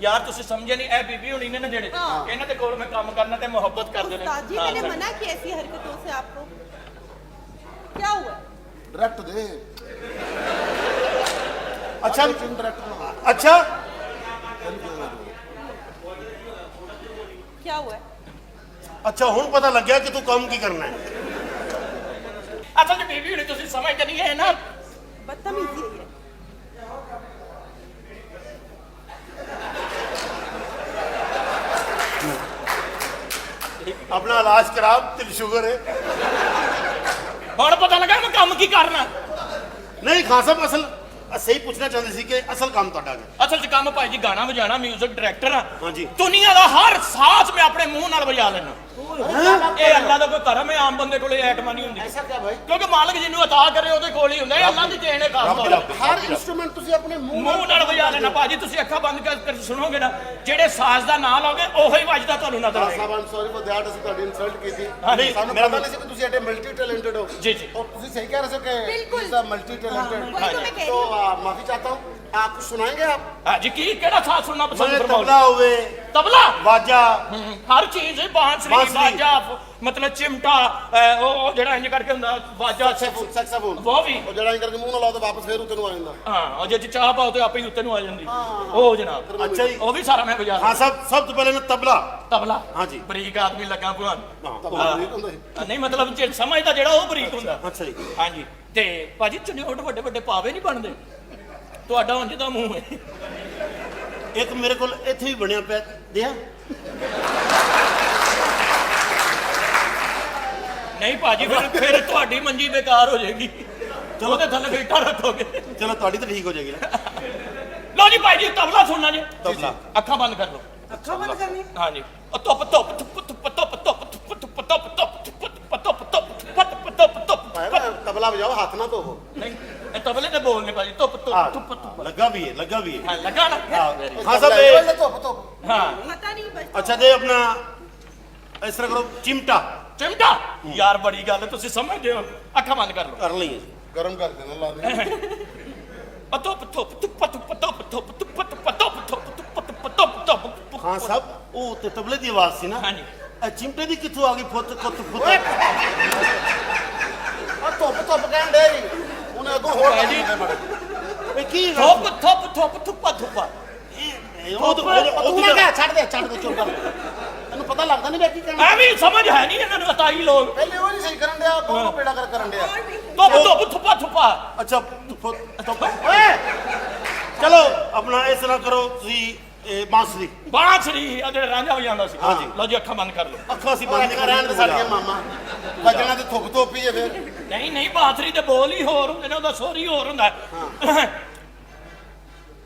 ਯਾਰ ਤੁਸੀਂ ਸਮਝੇ ਨਹੀਂ ਇਹ ਬੀਬੀ ਹੁਣੀ ਨੇ ਨਾ ਜਿਹੜੇ ਇਹਨਾਂ ਦੇ ਕੋਲ ਮੈਂ ਕੰਮ ਕਰਨਾ ਤੇ ਮੁਹੱਬਤ ਕਰਦੇ ਨੇ उस्ताद जी ਹਾਂ, मैंने ਸਰ। मना किया ऐसी हरकतों से आपको क्या हुआ ਡਾਇਰੈਕਟ ਦੇ अच्छा ਡਾਇਰੈਕਟ ਨਾ अच्छा क्या हुआ अच्छा ਹੁਣ ਪਤਾ ਲੱਗਿਆ ਕਿ ਤੂੰ ਕੰਮ ਕੀ ਕਰਨਾ ਹੈ। ਅਸਲ ਚ ਬੀਬੀ ਹੁਣੀ ਤੁਸੀਂ ਸਮਝਦੇ ਨਹੀਂ ਹੈ ਨਾ बदतमीजी है ये अपना इलाज करा, तेरी शुगर है। ਹੁਣ ਪਤਾ ਲੱਗਾ ਮੈਂ ਕੰਮ ਕੀ ਕਰਨਾ नहीं खान साहब असल सही पूछना चाहते सी कि असल काम ਤੁਹਾਡਾ ਹੈ। ਅਸਲ ਚ ਕੰਮ ਭਾਈ ਜੀ ਗਾਣਾ ਵਜਾਣਾ 뮤직 ਡਾਇਰੈਕਟਰ ਆ ਹਾਂਜੀ। ਦੁਨੀਆ ਦਾ ਹਰ ਸਾਜ਼ ਮੈਂ ਆਪਣੇ ਮੂੰਹ ਨਾਲ ਵਜਾ ਲੈਣਾ ਇਹ ਅੱਲਾ ਦਾ ਕੋਈ ਕਰਮ ਹੈ ਆਮ ਬੰਦੇ ਕੋਲੇ ਐਟਮਾਂ ਨਹੀਂ ਹੁੰਦੀ ਐਸਾ ਕਿਆ ਭਾਈ? ਕਿਉਂਕਿ ਮਾਲਕ ਜਿਹਨੂੰ ਅਤਾ ਕਰੇ ਉਹਦੇ ਕੋਲ ਹੀ ਹੁੰਦਾ ਇਹ ਅੱਲਾ ਦੀ ਦੇਣ ਹੈ ਖਾਸ ਤੌਰ ਤੇ ਹਰ ਇਨਸਟਰੂਮੈਂਟ ਤੁਸੀਂ ਆਪਣੇ ਮੂੰਹ ਨਾਲ ਵਜਾ ਲੈਣਾ ਭਾਜੀ ਤੁਸੀਂ ਅੱਖਾਂ ਬੰਦ ਕਰਕੇ ਸੁਣੋਗੇ ਨਾ ਜਿਹੜੇ ਸਾਜ਼ ਦਾ ਨਾਂ ਲਓਗੇ ਉਹੀ ਵੱਜਦਾ ਤੁਹਾਨੂੰ ਨਜ਼ਰ ਆਏਗਾ ਸਾਹਿਬ ਆਮ ਸੌਰੀ ਫॉर दैट ਅਸੀਂ ਤੁਹਾਡੀ ਇਨਸਲਟ ਕੀਤੀ। ਹਾਂਜੀ, ਸਾਨੂੰ ਮੇਰਾ ਪਤਾ ਨਹੀਂ ਸੀ ਕਿ ਤੁਸੀਂ ਐਡੇ ਮਲਟੀ ਟੈਲੈਂਟਡ ਹੋ। जी जी और ਤੁਸੀਂ सही कह रहे हो कि बिल्कुल। Is multi talented. वही तो मैं कह रही तो हूँ माफी चाहता हूँ, आप कुछ सुनाएंगे आप? हाँ जी की केड़ा साथ सुनना पसंद मैं फरमाओगे तबला होवे तबला वाजा हर चीज बांसुरी बांसुरी। बाजा मतलब चिमटा ਉਹ ਜਿਹੜਾ ਇੰਜ ਕਰਕੇ ਹੁੰਦਾ ਵਾਜਾ सैक्सोफोन वो भी ਉਹ ਜਿਹੜਾ ਇੰਜ ਕਰਕੇ ਮੂੰਹ ਨਾਲ ਲਾਓ ਤਾਂ ਵਾਪਸ ਫੇਰ ਉੱਤੇ ਨੂੰ ਆ ਜਾਂਦਾ। ਹਾਂ ਉਹ ਜੇ ਚਾਹ ਪਾਓ ਤੇ ਆਪੇ ਹੀ ਉੱਤੇ ਨੂੰ ਆ ਜਾਂਦੀ ਉਹ ਜਨਾਬ अच्छा जी। ਉਹ ਵੀ ਸਾਰਾ ਮੈਂ ਵਜਾ हाँ साहब सब तो पहले मैं तबला। ਤਬਲਾ हाँ जी। ਬਰੀਕ ਆਦਮੀ ਲੱਗਾ ਭਗਵਾਨ ਤਬਲਾ ਨਹੀਂ ਹੁੰਦਾ ਸੀ। ਨਹੀਂ ਮਤਲਬ ਜੇ ਸਮਝਦਾ ਜਿਹੜਾ ਉਹ ਬਰੀਕ ਹੁੰਦਾ अच्छा जी। ਹਾਂਜੀ ਤੇ ਭਾਜੀ ਚੁੰਨੀਓਟ ਵੱਡੇ ਵੱਡੇ ਪਾਵੇ ਨਹੀਂ ਬਣਦੇ ਤੁਹਾਡਾ ਉਂਝ ਦਾ ਮੂੰਹ ਹੈ एक मेरे को इथे भी बनया पे दिया ਨਹੀਂ ਭਾਜੀ ਫਿਰ ਤੁਹਾਡੀ ਮੰਜੀ ਬੇਕਾਰ ਹੋ ਜਾਏਗੀ ਚਲੋ ਤੇ ਥੱਲੇ ਬੈਠਾ ਰੱਖੋਗੇ चलो थोड़ी तो ठीक हो जाएगी ना। ਲਓ ਜੀ ਭਾਈ ਜੀ ਤਬਲਾ ਸੁਣਨਾ ਜੀ तबला ਅੱਖਾਂ ਬੰਦ ਕਰ ਲਓ ਅੱਖਾਂ ਬੰਦ ਕਰਨੀ ਹਾਂਜੀ ਧੁੱਪ ਧੁੱਪ ਧੁੱਪ ਧੁੱਪ ਧੁੱਪ ਧੁੱਪ ਧੁੱਪ ਧੁੱਪ ਧੁੱਪ ਧੁੱਪ ਧੁੱਪ ਧੁੱਪ ਧੁੱਪ ਧੁੱਪ ਧੁੱਪ ਭਾਈ ਨਾ ਤਬਲਾ ਵਜਾਓ, ਹੱਥ ਨਾ ਧੋਵੋ। ਨਹੀਂ ਇਹ ਤਬਲੇ ਤੇ ਬੋਲਨੇ ਭਾਜੀ ਧੁੱਪ हाँ, ਧੁੱਪ ਧੁੱਪ ਧੁੱਪ लगा भी है लगा भी है। ਹਾਂ ਲੱਗਾ ਨਾ हाँ ਤਬਲਾ साहब ਇਹ ये- ਵੇਲੇ ਧੁੱਪ ਧੁੱਪ। ਹਾਂ पता नहीं बस अच्छा दे अपना इस तरह करो चिमटा ਚਿਮਟਾ ਯਾਰ ਬੜੀ ਗੱਲ ਹੈ, ਤੁਸੀਂ ਸਮਝਦੇ ਹੋ ਅੱਖਾਂ ਬੰਦ ਕਰ ਲਓ कर ली ਗਰਮ ਕਰ ਦੇਣਾ ਲਾ ਦੇ। ਧੁੱਪ ਧੁੱਪ ਧੁੱਪ ਧੁੱਪ ਧੁੱਪ ਧੁੱਪ ਧੁੱਪ ਧੁੱਪ ਧੁੱਪ ਧੁੱਪ ਧੁੱਪ ਧੁੱਪ ਧੁੱਪ हाँ साहब वो ते तबले की आवाज सी ना। हाँ जी। चिमटे दी किथों आ गई फुत फुत फुत ਓਏ ਆ ਧੁੱਪ ਧੁੱਪ ਕਹਿਣ ਦੇ ਉਹਨੇ ਅੱਗੋਂ ਹੋਰ ਭਾਈ ਜੀ। ਕੰਮ ए की ਧੁੱਪ ਧੁੱਪ ਧੁੱਪ ਧੁੱਪਾ ਧੁੱਪਾ वो तो ਤੂੰ ਨਾ ਕਹਿ, ਛੱਡ ਦੇ ਚੁੱਪ ਕਰ। ਤੈਨੂੰ ਪਤਾ ਲੱਗਦਾ ਨਹੀਂ ਬੈਠੀ ਕਹਿਣਾ। ਐ ਵੀ ਸਮਝ ਹੈ ਨਹੀਂ ਇਹਨਾਂ ਨੂੰ ਅਤਾਈ ਲੋਕ ਪਹਿਲੇ ਉਹ ਨਹੀਂ ਸਹੀ ਕਰਨ ਡਿਆ, ਬਹੁਤ ਪੇੜਾ ਕਰਨ ਡਿਆ। ਧੁੱਪ ਧੁੱਪ ਧੁੱਪਾ ਧੁੱਪਾ अच्छा फुत ओए चलो अपना इस तरह करो सी बांसुरी ਬਾਂਸਰੀ ਆ ਜਿਹੜਾ ਰਾਂਝਾ ਵਜਾਉਂਦਾ ਸੀ ਹਾਂ ਜੀ। ਲਓ ਜੀ ਅੱਖਾਂ ਬੰਦ ਕਰ ਲਓ अखा सी ਓਏ बंद ਇੱਕ ਰਹਿਣ ਦੇ ਸਾਡੀਆਂ ਮਾਮਾ ਵੱਜਣਾ ਤੇ ਧੁੱਪ ਧੁੱਪ ਹੀ ਹੈ ਫਿਰ। ਨਹੀਂ ਨਹੀਂ ਬਾਂਸਰੀ ਦੇ ਬੋਲ ਹੀ ਹੋਰ ਹੁੰਦੇ ਨੇ ਉਹਦਾ ਸੁਰ ਹੀ ਹੋਰ ਹੁੰਦਾ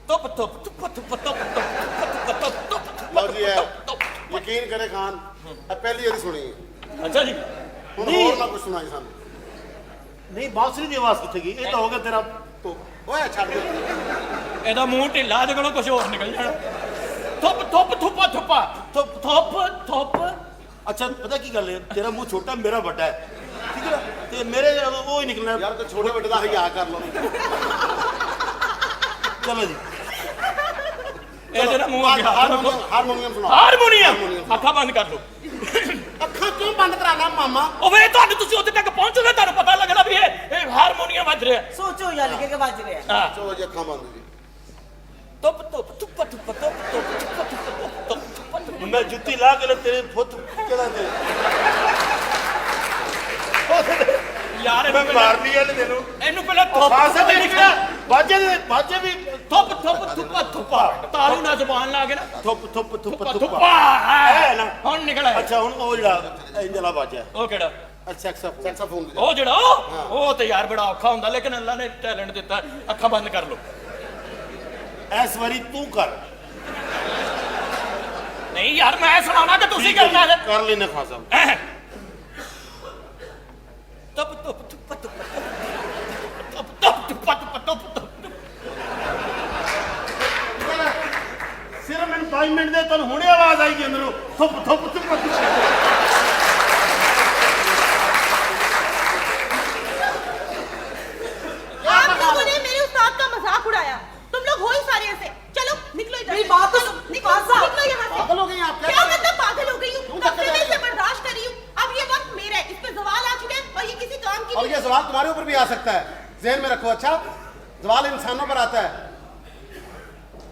ਧੁੱਪ ਧੁੱਪ ਧੁੱਪ ਧੁੱਪ ਧੁੱਪ ਧੁੱਪ ਧੁੱਪ ਲਓ ਜੀ ਇਹ ਯਕੀਨ ਕਰੇ ਖਾਨ, ਇਹ ਪਹਿਲੀ ਵਾਰੀ ਸੁਣੀ ਹੈ। ਅੱਛਾ ਜੀ ਹੁਣ ਨਹੀਂ। ਹੋਰ ਨਾ ਕੁਝ ਸੁਣਾਈ ਸਾਨੂੰ। नहीं बांसुरी की आवाज किथे गई ये तो हो गया तेरा ਧੁੱਪ ਓਏ ਛੱਡ ਦੇ। ਇਹਦਾ ਮੂੰਹ ਢਿੱਲਾ ਦੇ ਕੋਲੋਂ ਕੁਝ ਹੋਰ ਨਿਕਲ ਜਾਣਾ ਧੁੱਪ ਧੁੱਪ ਧੁੱਪਾ ਧੁੱਪਾ ਧੁੱਪ ਧੁੱਪ ਧੁੱਪ अच्छा पता की गल है तेरा मुंह छोटा मेरा बड़ा है ठीक है ना ते मेरे वो ही निकलना है। ਯਾਰ ਤੇ ਛੋਟੇ ਵੱਡੇ ਦਾ ਹਿਆ ਕਰ ਲਓ। चलो जी ਇਹਦੇ ਨਾਲ ਮੂੰਹ ਅੱਗੇ ਹੱਥ ਰੱਖੋ ਹਾਰਮੋਨੀਅਮ ਸੁਣਾ। ਹਾਰਮੋਨੀਅਮ ਅੱਖਾਂ ਬੰਦ ਕਰ ਲਓ ਅੱਖਾਂ ਕਿਉਂ ਬੰਦ ਕਰਾਣਾ ਮਾਮਾ? ਉਹ ਵੇ ਤੁਹਾਨੂੰ ਤੁਸੀਂ ਉੱਥੇ ਤੱਕ ਪਹੁੰਚੋਗੇ ਤੁਹਾਨੂੰ ਪਤਾ ਲੱਗਣਾ ਵੀ ਇਹ ਹਾਰਮੋਨੀਅਮ ਵੱਜ ਰਿਹਾ ਸੋਚੋ ਯਾਰ ਕਿ ਵੱਜ ਰਿਹਾ ਹਾਂ ਚਲੋ ਜੀ ਅੱਖਾਂ ਬੰਦ ਜੀ। ਧੁੱਪ ਧੁੱਪ ਧੁੱਪ ਧੁੱਪ ਧੁੱਪ ਧੁੱਪ ਧੁੱਪ मैं जुत्ती ला के ले तेरे फुत केड़ा दे ਯਾਰ मैं मार दी है तेनू ਇਹਨੂੰ ਪਹਿਲਾਂ ਧੁੱਪ खासा भी निकला बाजे भी ਧੁੱਪ ਧੁੱਪ ਧੁੱਪਾ ਧੁੱਪਾ ਤਾਲੂ ਨਾਲ ਜ਼ਬਾਨ ਲਾ ਕੇ ਨਾ थुप थुप थुप थुप ਧੁੱਪਾ ਹੈ ਨਾ। ਹੁਣ ਨਿਕਲ ਆਇਆ अच्छा हुन ओ जड़ा इंजला बाजा ਉਹ ਕਿਹੜਾ ਸੈਕਸੋਫੋਨ ਉਹ ਜਿਹੜਾ ਉਹ ਤੇ ਯਾਰ ਬੜਾ ਔਖਾ ਹੁੰਦਾ ਲੇਕਿਨ ਅੱਲਾ ਨੇ ਟੈਲੈਂਟ ਦਿੱਤਾ ਅੱਖਾਂ ਬੰਦ ਕਰ ਲਓ इस बारी तू कर ਨਹੀਂ ਯਾਰ ਮੈਂ ਸੁਣਾਉਣਾ ਕਿ ਤੁਸੀਂ ਕਰਨਾ ਹੈ कर लेना खासा तप तुप तुप तुप तप तप तुप तुप तुप सिर्फ मैंने 5 मिनट दे तुम हुणे आवाज आएगी अंदरों थुप थुप थुप आप लोगों ने मेरे उस्ताद का मजाक उड़ाया। तुम लोग हो ही सारे ऐसे। चलो निकलो इधर मेरी से। बात तो चलो, सुन, निकलो पासा। निकलो यहाँ से। पागल हो गई आप? क्या मतलब पागल हो गई हूँ? क्यों कब धक्के से मैं दे रही इसे हो? बर्दाश्त कर रही हूँ। अब ये वक्त मेरा है। इस पे सवाल आ चुके हैं और ये किसी काम की और नहीं ये सवाल तुम्हारे ऊपर भी आ सकता है, जहन में रखो। अच्छा, सवाल इंसानों पर आता है।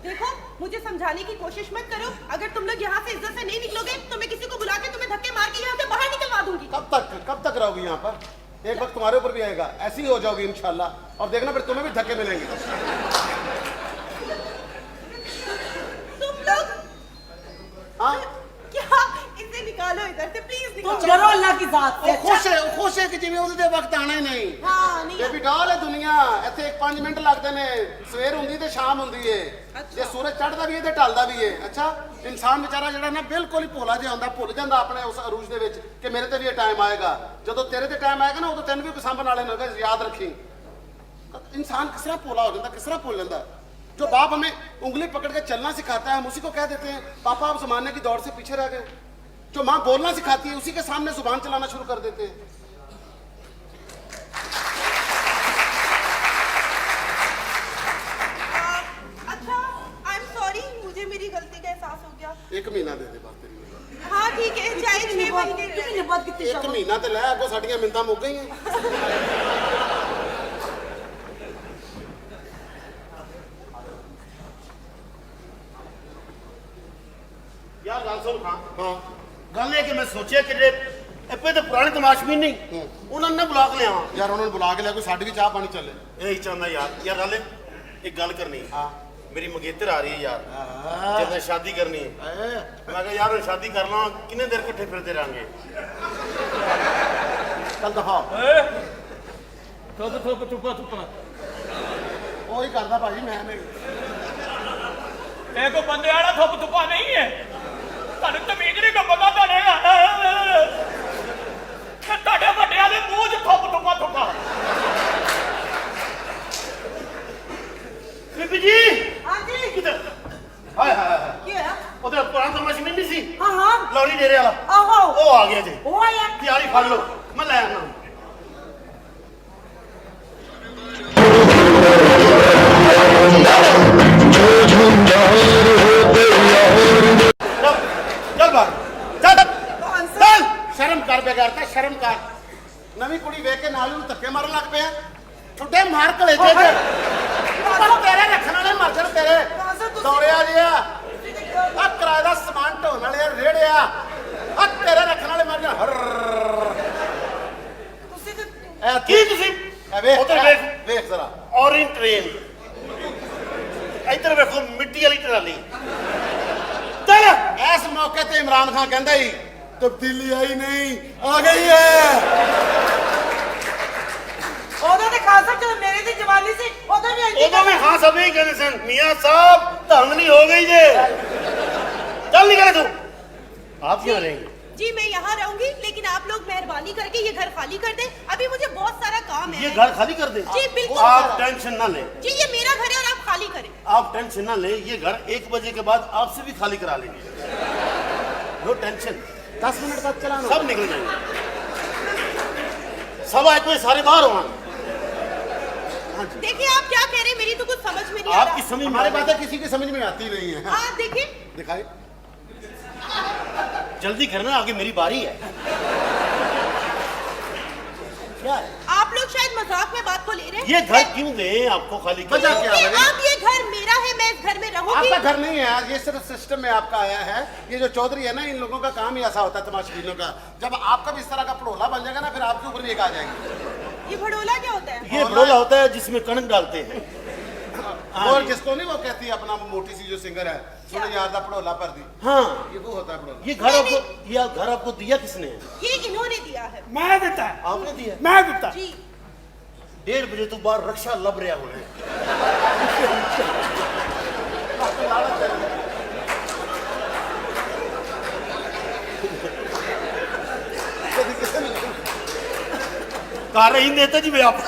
देखो, मुझे समझाने की कोशिश मत करो। अगर तुम लोग यहाँ से इज्जत से नहीं निकलोगे तो मैं किसी को बुला के तुम्हें धक्के मार के यहाँ से बाहर निकलवा दूंगी। कब तक रहोगी यहाँ पर? एक वक्त तुम्हारे ऊपर भी आएगा, ऐसी ही हो जाओगी इंशाल्लाह, और देखना फिर तुम्हें भी धक्के मिलेंगे। तुम लोग हाँ, क्या? इसे निकालो इधर से, प्लीज तुम निकालो। डरो अल्लाह की जात से। ਉਹ ਖੁਸ਼ ਹੈ ਕਿ ਜਿਵੇਂ ਉਹਦੇ ਵਕਤ ਆਣਾ ਹੀ ਨਹੀਂ। हाँ नहीं ਬੇਬੀ ਡਾਲ ਹੈ ਦੁਨੀਆ, ਇੱਥੇ 5 ਮਿੰਟ ਲੱਗਦੇ ਨੇ, ਸਵੇਰ ਹੁੰਦੀ ਤੇ ਸ਼ਾਮ ਹੁੰਦੀ ਏ। ਜੇ ਸੂਰਜ ਚੜ੍ਹਦਾ ਵੀ ਏ ਤੇ ਢਲਦਾ ਵੀ ਏ। ਅੱਛਾ, ਇਨਸਾਨ ਵਿਚਾਰਾ ਜਿਹੜਾ ਨਾ ਬਿਲਕੁਲ ਹੀ ਭੋਲਾ ਜਿਹਾ ਹੁੰਦਾ, ਭੁੱਲ ਜਾਂਦਾ ਆਪਣੇ ਉਸ ਅਰੂਜ ਦੇ ਵਿੱਚ ਕਿ ਮੇਰੇ ਤੇ ਵੀ ਇਹ ਟਾਈਮ ਆਏਗਾ। ਜਦੋਂ ਤੇਰੇ ਤੇ ਟਾਈਮ ਆਏਗਾ ਨਾ, ਉਦੋਂ ਤੈਨੂੰ ਵੀ ਕੋਈ ਸਾਂਭਣ ਵਾਲੇ ਨਹੀਂ ਹੋਗਾ, ਯਾਦ ਰੱਖੀ। इंसान किस तरह भोला हो जाता, किस तरह भूल जाता है। जो बाप हमें उंगली पकड़ के चलना सिखाता है, हम उसी को कह देते हैं पापा आप जमाने की दौड़ से पीछे रह गए। जो माँ बोलना सिखाती है, उसी के सामने जुबान चलाना शुरू कर देते हैं। अच्छा, आई एम सॉरी, मुझे मेरी गलती का एहसास हो गया। 1 महीना दे दे बात तेरी। हाँ ठीक है, चाहे 6 महीने रह कितनी बात कितनी 1 महीना तो लै, अगो साडियां मिन्नतां मुक गईयां। यार गल सुन खां हाँ, गल ये कि मैं सोचिया कि जे एपे तो पुराने तमाशबीन नहीं उन्होंने ना बुला के लिया यार उन्होंने बुला के लिया, कोई साडी भी चाह पानी चले। यही चाहता यार यार गल एक गल करनी हाँ। मेरी मंगेतर आ रही है यार जब मैं शादी करनी है मैं कहा यार मैं शादी कर ला कितने देर कट्ठे फिरते रहेंगे चल दफा तुप तुप तुप तुप वही करदा भाजी, मैं नहीं। ਇਹ ਕੋ ਬੰਦੇ ਵਾਲਾ ਥੁੱਪ ਥੁੱਪਾ ਨਹੀਂ ਹੈ ਤੁਹਾਨੂੰ ਤਮੀਜ਼ ਨਹੀਂ ਕੋ ਪਤਾ ਤੁਹਾਡੇ ਕਿ ਤੁਹਾਡੇ ਵੱਡਿਆਂ ਦੇ ਮੂੰਹ 'ਚ ਥੁੱਪ ਥੁੱਪਾ ਥੁੱਪਾ बीबी जी हाँ जी, किधर हाय हाय हाय क्या है? उधर पुराना तमाशबीन नहीं सी हाँ हाँ, लौरी डेरे वाला आहो, वो आ गया जी वो आया। तैयारी फड़ लो मैं ले आना चल चल बाहर चल चल शर्म कर बेगैरता, शर्म कर। नवी कुड़ी वेख के नाल ਨੂੰ ਧੱਕੇ ਮਾਰਨ ਲੱਗ ਪਿਆ। ਛੁੱਟੇ ਮਾਰ ਕਲੇਜੇ ਤੇ ਪਰ ਤੇਰੇ ਰੱਖਣ ਵਾਲੇ ਮਰ ਜਾਣ ਤੇਰੇ। ਦੌੜਿਆ ਜਿਆ ਆ ਕਿਰਾਏ ਦਾ ਸਮਾਨ ਢੋਣ ਵਾਲੇ ਰੇੜਿਆ ਆ ਤੇਰੇ ਰੱਖਣ ਵਾਲੇ ਮਰ ਜਾਣ। तुसी तो ਐ की तुसी ਵੇਖ उधर देख ਵੇਖ ਜ਼ਰਾ। ऑरेंज ट्रेन इधर देखो मिट्टी वाली ट्राली चल इस मौके ते इमरान खान कहंदा ही तब्दीली आई नहीं, आ गई है। ओदे ते खासा जब मेरे दी जवानी सी ओदे भी आई उदो में हाँ सब यही कहते सन मियाँ साहब ढंग नहीं हो गई जे चल निकले तू आप क्यों रहेंगे जी मैं यहाँ रहूंगी, लेकिन आप लोग मेहरबानी करके ये घर खाली कर दें। अभी मुझे बहुत सारा काम है। ये घर खाली कर दे जी, बिल्कुल। आप टेंशन ना ले जी ये मेरा घर है और आप खाली करें। आप टेंशन ना ले ये घर 1 बजे के बाद आपसे भी खाली करा लेंगे नो टेंशन 10 मिनट बाद चलाना। सब निकल जाएंगे सब आज में सारे बाहर होंगे देखिए आप क्या कह रहे हैं, मेरी तो कुछ समझ में नहीं आ आपकी रहा। समझ में हमारी आ रही? बातें किसी की समझ में आती नहीं है। हाँ देखिए, दिखाई जल्दी करना आगे मेरी बारी है क्या है आप लोग शायद मजाक में बात को ले रहे हैं। ये घर क्यों दे आपको खाली वजह करने? क्या है? क्योंकि अब ये घर मेरा है, मैं इस घर में रहूंगी। आपका घर नहीं है, ये सिर्फ सिस्टम में आपका आया है। ये जो चौधरी है ना, इन लोगों का काम ही ऐसा होता है तमाशबीनों का। जब आपका भी इस तरह का पड़ोला बन जाएगा ना, फिर आपके ऊपर भी एक आ जाएगी। ये भड़ोला क्या होता है? ये बड़ोला होता है जिसमें कणक डालते हैं और जिसको नहीं वो कहती है अपना मोटी सी जो सिंगर है, सुनो यार दा पड़ोला पर दी, हाँ ये वो होता है पड़ोला। ये घर आपको ये घर आपको दिया किसने है ये इन्होंने दिया है। मैं देता है, आपने दिया मैं देता जी 1:30 बजे तो बाहर रक्षा लब रहा होना है कर रही देते जी वे आप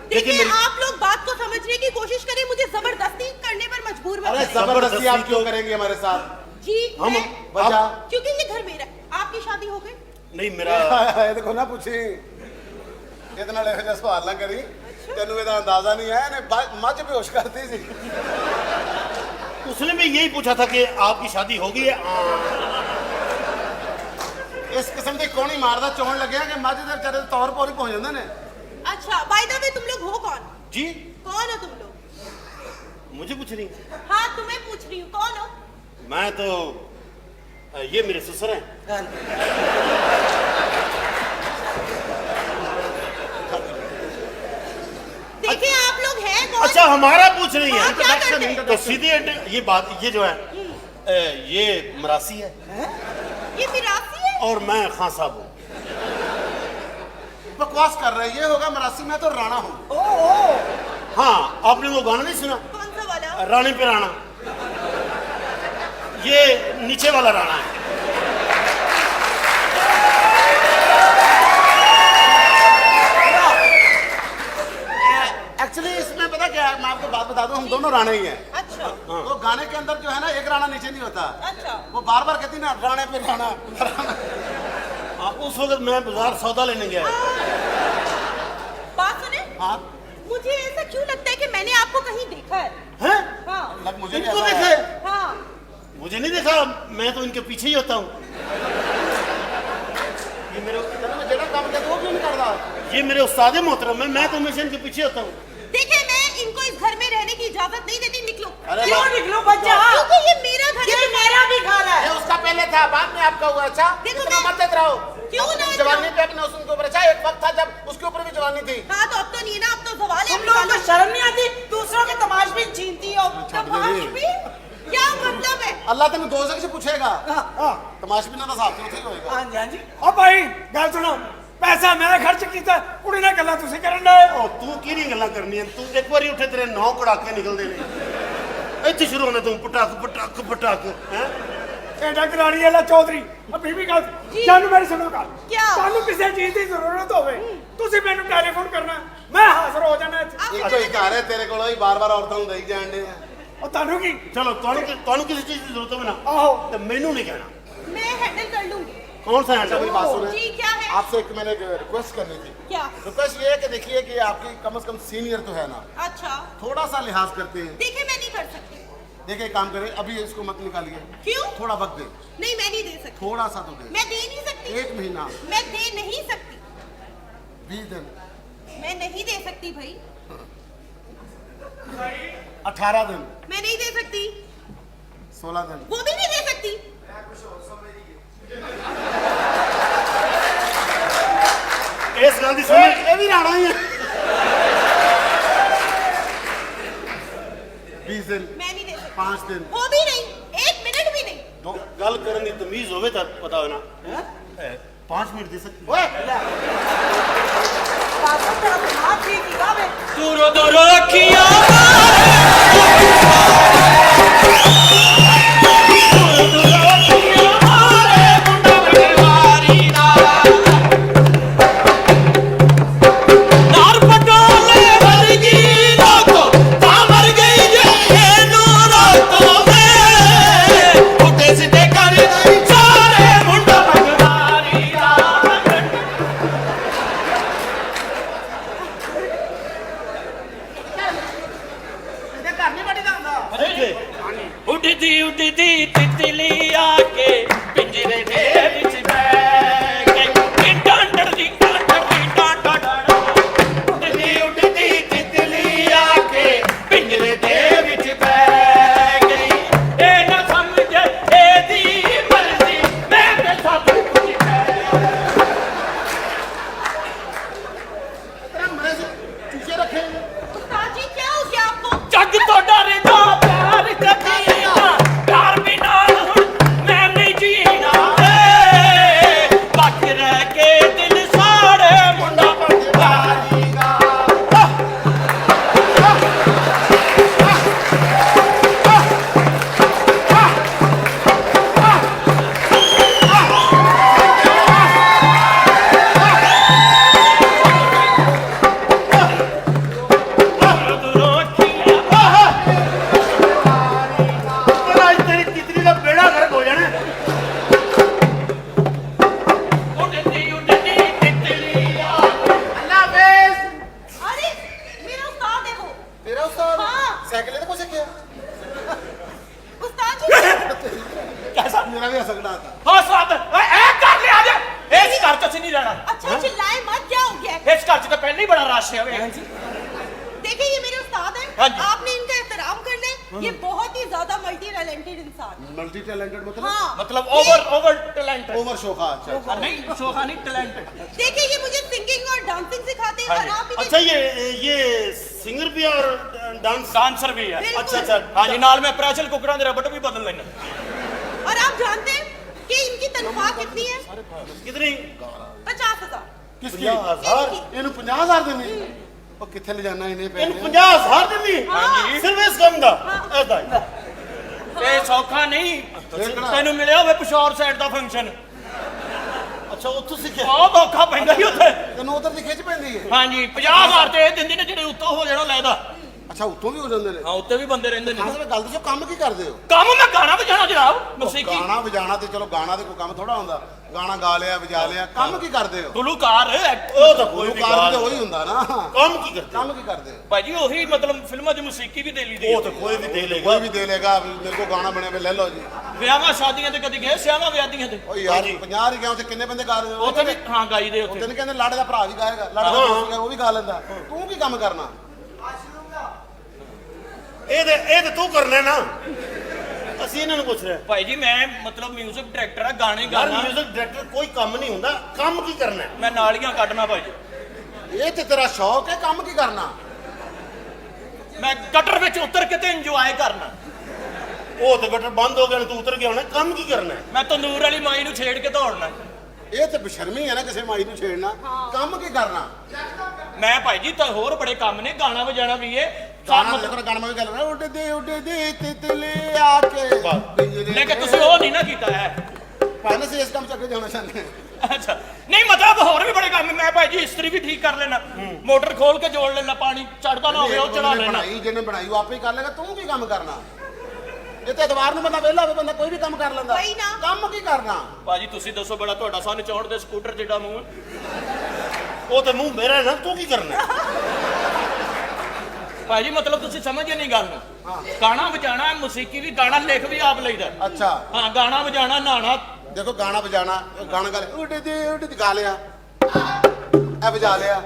देखिए आप लोग बात को समझने की कोशिश करें, मुझे जबरदस्ती करने पर मजबूर मत अरे करें। जबरदस्ती आप क्यों करेंगे हमारे साथ? जी हम मैं- बचा क्योंकि ये घर मेरा है। आपकी शादी हो गई? नहीं मेरा ਇਹ ਦੇਖੋ ਨਾ ਪੁੱਛੀ ਇਹਦੇ ਨਾਲ ਇਹੋ ਜਿਹਾ ਸਵਾਲ ਨਾ ਕਰੀ ਤੈਨੂੰ ਇਹਦਾ ਅੰਦਾਜ਼ਾ ਨਹੀਂ ਆਇਆ ਨੇ ਮੱਝ ਬੇਹੋਸ਼ ਕਰਤੀ ਸੀ उसने भी यही पूछा था कि आपकी शादी हो गई है ਇਸ ਕਿਸਮ ਦੀ ਕੋਣੀ ਮਾਰਦਾ ਚੋਣ ਲੱਗਿਆ ਕਿ ਮੱਝ ਦੇ ਵਿਚਾਰੇ ਦੇ ਤੌਰ ਪੌਰ ਹੀ ਪਹੁੰਚ ਜਾਂਦੇ ਨੇ अच्छा बाय द वे तुम लोग हो कौन? जी कौन हो तुम लोग? मुझे पूछ रही हैं? हाँ तुम्हें पूछ रही हूँ, कौन हो? मैं तो ये मेरे ससुर हैं। देखिए आप लोग हैं कौन? अच्छा हमारा पूछ रही हाँ, क्या है करते हैं? तो सीधी ये बात ये जो है ये मरासी है ये मिरासी है? और मैं खान साहब हूँ। बकवास कर रहे ये होगा मरासी में तो राणा हूँ हाँ आपने वो गाना नहीं सुना कौन सा वाला? रानी पे राणा ये नीचे वाला राणा है। एक्चुअली इसमें पता क्या है मैं आपको बात बता दूं हम दोनों राणे ही हैं अच्छा तो गाने के अंदर जो है ना एक राणा नीचे नहीं होता अच्छा वो बार बार कहती ना राणे पे राणा उस वक्त मैं बाजार सौदा लेने गया बात सुने, हाँ मुझे ऐसा क्यों लगता है कि मैंने आपको कहीं देखा है? हैं? हाँ लग मुझे भी इनको ऐसा देखे है। हाँ मुझे नहीं देखा मैं तो इनके पीछे ही होता हूँ। ये मेरे तेरे में जेड़ा काम करता वो क्यों नहीं करता ये मेरे उस्ताद मोहतरम है मैं तो हमेशा इनके पीछे होता हूँ। देखिए मैं इनको इस घर में रहने की इजाजत नहीं देती, निकलो। अरे क्यों बाप- निकलो बच्चा? क्योंकि ये मेरा घर ये है। मेरा भी घर है। ये उसका पहले था बाद में आपका हुआ अच्छा देखो इतना मैं- मत इतराओ क्यों ना जवानी इतराऊं? पे अपने उनके ऊपर अच्छा एक वक्त था जब उसके ऊपर भी जवानी थी हाँ तो अब तो नहीं ना, अब तो सवाल है तुम लोगों को शर्म नहीं आती? दूसरों के तमाशबीन छीनती हो। तमाशबीन? क्या मतलब है? अल्लाह तेन दोजख से पूछेगा तमाशबीना का साथ ਉੱਥੇ ਹੀ ਹੋਏਗਾ हाँ जी हाँ जी। ਓ ਭਾਈ ਗੱਲ ਸੁਣੋ, ਪੈਸਾ ਮੈਂ ਖਰਚ ਕੀਤਾ, ਕੁੜੀ ਨਾਲ ਗੱਲਾਂ ਤੁਸੀਂ ਕਰਨ ਡਏ ਹੋ। ਉਹ ਤੂੰ ਕਿਹੜੀ ਗੱਲਾਂ ਕਰਨੀਆਂ ਤੂੰ ਇੱਕ ਵਾਰੀ ਉੱਠੇ ਤੇਰੇ ਨੌ ਕੜਾਕੇ ਨਿਕਲਦੇ ਨੇ ਇੱਥੇ ਸ਼ੁਰੂ ਹੋਣਾ ਤੂੰ ਪਟਾਕ ਪਟਾਕ ਪਟਾਕ ਹੈ ਐਡਾ ਕਰਾਣੀ ਵਾਲਾ ਚੌਧਰੀ ਅਭੀ ਵੀ ਗੱਲ ਜਾਨੂੰ ਮੇਰੀ ਸੁਣੋ ਗੱਲ क्या? ਤੁਹਾਨੂੰ ਕਿਸੇ ਚੀਜ਼ ਦੀ ਜ਼ਰੂਰਤ ਹੋਵੇ ਤੁਸੀਂ ਮੈਨੂੰ ਟੈਲੀਫੋਨ ਕਰਨਾ, ਮੈਂ ਹਾਜ਼ਰ ਹੋ ਜਾਣਾ ਇੱਥੇ। आप ਇੱਕੋ ਹੀ ਘਰ ਹੈ ਤੇਰੇ ਕੋਲ ਹੀ ਬਾਰ-ਬਾਰ ਔਰਤਾਂ ਨੂੰ ਦੇਈ ਜਾਣ ਦੇ ਉਹ ਤੁਹਾਨੂੰ ਕੀ ਚਲੋ ਤੁਹਾਨੂੰ ਕਿਸੇ ਚੀਜ਼ ਦੀ ਜ਼ਰੂਰਤ ਹੋਵੇ ਨਾ ਆਹੋ ਤੇ ਮੈਨੂੰ ਨਹੀਂ ਕਹਿਣਾ मैं हैंडल कर लूंगी। कौन सा अच्छा मेरी हैंडल बात सुने जी क्या है? आपसे एक मैंने रिक्वेस्ट करनी थी क्या? रिक्वेस्ट ये है कि देखिए कि आपकी कम से कम सीनियर तो है ना अच्छा थोड़ा सा लिहाज करते हैं देखिए मैं नहीं कर सकती। देखिए एक काम करें अभी इसको मत निकालिए क्यों? थोड़ा वक्त दे नहीं मैं नहीं दे सकती। थोड़ा सा तो दे मैं दे नहीं सकती। 1 महीना मैं दे नहीं सकती। 20 दिन मैं नहीं दे सकती भाई। 18 दिन मैं नहीं दे सकती। 16 दिन वो भी नहीं दे सकती। ਇਸ ਗੱਲ ਦੀ ਸਮਝ ये भी राणा ही है 20 दिन मैं नहीं दे सकती। 5 दिन वो भी नहीं, 1 मिनट भी नहीं। ਗੱਲ ਕਰਨ ਦੀ ਤਮੀਜ਼ ਹੋਵੇ ਤਾਂ ਪਤਾ ਹੋਣਾ 5 ਮਿੰਟ ਦੇ ਸਕਤੀ ओए पागल तेरा दिमाग ठीक ही गावे। दूरो दूरो अखियां नार पटोले वर्गी रोको तामर गई जे नूरो तो मैं उठे सीधे कर सारे मुंडा भगवारी दा ਮੇਰਾ ਵੀ ਹੱਸ ਗੜਾ ਹਾਂ ਸਾਥ ਇਹ ਕਰ ਲਿਆ ਜੇ ਇਸ ਘਰ ਚ ਅਸੀਂ ਨਹੀਂ ਰਹਿਣਾ अच्छा चिल्लाए मत, क्या हो गया है? ਇਸ ਘਰ ਚ ਤਾਂ ਪਹਿਲਾਂ ਹੀ ਬੜਾ ਰਸ਼ ਹੈ ਵੇ देखिए ये मेरे उस्ताद हैं, हाँ जी। आपने इनका एहतराम कर ले। ये बहुत ही ज्यादा मल्टी टैलेंटेड इंसान है। ਮਲਟੀ ਟੈਲੈਂਟਡ ਮਤਲਬ हाँ मतलब ओवर टैलेंट ਓਵਰ ਸ਼ੋਖਾ ਅੱਛਾ नहीं शोखा नहीं टैलेंट देखिए ये मुझे सिंगिंग और डांसिंग सिखाते हैं हाँ और जी। आप इन्हें- अच्छा ये सिंगर भी और डांस डांसर भी है बिल्कुल। अच्छा अच्छा हाँ जी नाल मैं प्रेशर कुकरां दे रबड़ भी बदल लेना और आप जानते हैं कि इनकी तनख्वाह कितनी है? कितनी 50,000। ਕਿਸ 50,000 ਇਹਨੂੰ 50,000 ਦੇਣੇ ਉਹ ਕਿੱਥੇ ਲੈ ਜਾਣਾ ਇਹਨੇ इन ਪੈਸੇ 50,000 दी हाँ जी। सिर्फ इस काम दा ऐदा ਇਹ ਸੌਖਾ ਨਹੀਂ ਦੇਖਣਾ। ਤੈਨੂੰ ਮਿਲਿਆ ਹੋਵੇ ਪਿਸ਼ੌਰ ਸਾਈਡ ਦਾ ਫੰਕਸ਼ਨ अच्छा उत्थों सीखे ਬਹੁਤ ਔਖਾ ਪੈਂਦਾ ਹੀ ਉੱਥੇ ਤੈਨੂੰ ਉਧਰ ਦੀ ਖਿੱਚ ਪੈਂਦੀ ਹੈ ਹਾਂਜੀ 50,000 ਤੇ ਇਹ ਦਿੰਦੇ ਨੇ ਜਿਹੜੇ ਉੱਤੋਂ ਹੋ ਜਾਣਾ ਲੈਦਾ ਅੱਛਾ ਉੱਤੋਂ ਵੀ ਹੋ ਜਾਂਦੇ ਨੇ ਹਾਂ ਉੱਤੇ ਵੀ ਬੰਦੇ ਰਹਿੰਦੇ ਨੇ ਖਾਸ ਵਿੱਚ ਗੱਲ ਦੱਸੋ ਕੰਮ ਕੀ ਕਰਦੇ ਹੋ ਕੰਮ ਮੈਂ ਗਾਣਾ ਵਜਾਣਾ ਜਨਾਬ ਮੌਸੀਕੀ ਗਾਣਾ ਵਜਾਣਾ ਤੇ ਚਲੋ ਗਾਣਾ ਤੇ ਕੋਈ ਕੰਮ ਥੋੜਾ ਹੁੰਦਾ ਗਾਣਾ ਗਾ ਲਿਆ ਵਜਾ ਲਿਆ ਕੰਮ ਕੀ ਕਰਦੇ ਹੋ ਗੁਲੂਕਾਰ ओ तो कोई भी ਕਾਰ ਤੇ गाल ਉਹੀ ਹੁੰਦਾ ਨਾ काम की करते ਕੰਮ ਕੀ ਕਰਦੇ ਹੋ ਭਾਜੀ ਉਹੀ ਮਤਲਬ ਫਿਲਮਾਂ 'ਚ ਮੌਸੀਕੀ ਵੀ ਦੇ ਲਈ ਦੀ वो तो कोई भी दे लेगा ਕੋਈ ਵੀ ਦੇ ਲੇਗਾ ਵੀ ਮੇਰੇ ਕੋ ਗਾਣਾ ਬਣਿਆ ਵੇ ਲੈ ਲਓ ਜੀ ਵਿਆਹਾਂ ਸ਼ਾਦੀਆਂ ਤੇ ਕਦੀ ਗਏ ਸਿਆਵਾਂ ਵਿਆਦੀਆਂ ਤੇ ਓ ਯਾਰ 50 ਹੀ ਗਿਆ ਉੱਥੇ ਕਿੰਨੇ ਬੰਦੇ ਗਾ ਰਹੇ ਹੋ ਉੱਥੇ ਵੀ ਹਾਂ ਗਾਈ ਦੇ ਉੱਥੇ ਉੱਥੇ ਨਹੀਂ ਕਹਿੰਦੇ ਲਾੜੇ ਦਾ ਭਰਾ ਵੀ ਗਾਏਗਾ ਲਾੜੇ ਦਾ ਦੋਸਤ ਵੀ ਉਹ ਵੀ ਗਾ ਲੈਂਦਾ ਤੂੰ ਕੀ ਕੰਮ ਕਰਨਾ ए ते तू करना ना ਅਸੀਂ ਇਹਨਾਂ ਨੂੰ ਪੁੱਛ ਰਹੇ ਭਾਈ ਜੀ ਮੈਂ ਮਤਲਬ 뮤직 ਡਾਇਰੈਕਟਰ ਆ ਗਾਣੇ ਯਾਰ ਗਾਣਾ ਮਿਊਜ਼ਿਕ ਡਾਇਰੈਕਟਰ ਕੋਈ ਕੰਮ ਨਹੀਂ ਹੁੰਦਾ ਕੰਮ ਕੀ ਕਰਨਾ ਹੈ? ਮੈਂ ਨਾਲੀਆਂ ਕੱਢਣਾ ਭਾਈ ਜੀ ਇਹ ਤੇ ਤੇਰਾ ਸ਼ੌਕ ਹੈ ਕੰਮ ਕੀ ਕਰਨਾ ਮੈਂ ਗਟਰ ਵਿੱਚ ਉਤਰ ਕੇ ਤੇ ਇੰਜੋਏ ਕਰਨਾ ਉਹ ਤੇ ਗਟਰ ਬੰਦ ਹੋ ਗਿਆ ਨਾ ਤੂੰ ਉਤਰ ਗਿਆ ਹੋਣਾ ਕੰਮ ਕੀ ਕਰਨਾ ਹੈ? ਮੈਂ ਤੰਦੂਰ ਵਾਲੀ ਮਾਈ ਨੂੰ ਛੇੜ ਕੇ ਦੌੜਨਾ ਇਹ ਤੇ ਬਸ਼ਰਮੀ ਹੈ ਨਾ ਕਿਸੇ ਮਾਈ ਨੂੰ ਛੇੜਨਾ ਕੰਮ ਕੀ ਕਰਨਾ ਮੈਂ ਭਾਈ ਜੀ ਤਾਂ ਹੋਰ ਬੜੇ ਕੰਮ ਨੇ ਗਾਣਾ ਵਜਾਣਾ ਵੀ ਏ ਗਾਣਾ ਦੇਖੋ ਗਾਣਾ ਵੀ ਗੱਲ ਨਾ ਉੱਡਦੇ ਤਿਤਲੀ ਆ ਕੇ ਪਿੰਜਰੇ ਲੇਕਿਨ ਤੁਸੀਂ ਉਹ ਨਹੀਂ ਨਾ ਕੀਤਾ ਹੈ ਪਹਿਲਾਂ ਸੀ ਇਸ ਕੰਮ ਚ ਅੱਗੇ ਜਾਣਾ ਚਾਹੁੰਦੇ ਹਾਂ। ਅੱਛਾ ਨਹੀਂ ਮਤਲਬ ਹੋਰ ਵੀ ਬੜੇ ਕੰਮ ਮੈਂ ਭਾਈ ਜੀ ਇਸਤਰੀ ਵੀ ਠੀਕ ਕਰ ਲੈਣਾ ਮੋਟਰ ਖੋਲ ਕੇ ਜੋੜ ਲੈਣਾ ਪਾਣੀ ਚੜਦਾ ਨਾ ਹੋਵੇ ਉਹ ਚਲਾ ਜਿਹਨੇ ਲੈਣਾ ਬਣਾਈ ਜਿਹਨੇ ਬਣਾਈ ਉਹ ਆਪੇ ਹੀ ਕਰ ਲੇਗਾ ਤੂੰ ਕੀ ਕੰਮ ਕਰਨਾ ਇਹ ਤੇ ਐਤਵਾਰ ਨੂੰ ਬੰਦਾ ਵਿਹਲਾ ਹੋਵੇ ਬੰਦਾ ਕੋਈ ਵੀ ਕੰਮ ਕਰ ਲੈਂਦਾ ਵਹੀ ਨਾ। ਕੰਮ ਕੀ ਕਰਨਾ ਭਾਜੀ ਤੁਸੀਂ ਦੱਸੋ ਬੜਾ ਤੁਹਾਡਾ ਸਾਨੂੰ ਚੌੜ ਦੇ ਸਕੂਟਰ ਜਿਹੜਾ ਮੂੰਹ ਉਹ ਤੇ ਮੂੰਹ ਮੇਰਾ ਹੈ ਨਾ ਤੂੰ ਕੀ ਕਰਨਾ ਹੈ? ਭਾਜੀ ਮਤਲਬ ਤੁਸੀਂ ਸਮਝੇ ਨਹੀਂ ਗੱਲ ਨੂੰ ਗਾਣਾ ਵਜਾਣਾ ਮੌਸੀਕੀ ਵੀ ਗਾਣਾ ਲਿਖ ਵੀ ਆਪ ਲਈਦਾ ਅੱਛਾ ਹਾਂ ਗਾਣਾ ਵਜਾਣਾ ਨਹਾਣਾ ਦੇਖੋ ਗਾਣਾ ਵਜਾਣਾ ਗਾਣਾ ਗਾ ਲਿਆ ਉੱਡਦੇ ਗਾ ਲਿਆ ਇਹ ਵਜਾ ਲਿਆ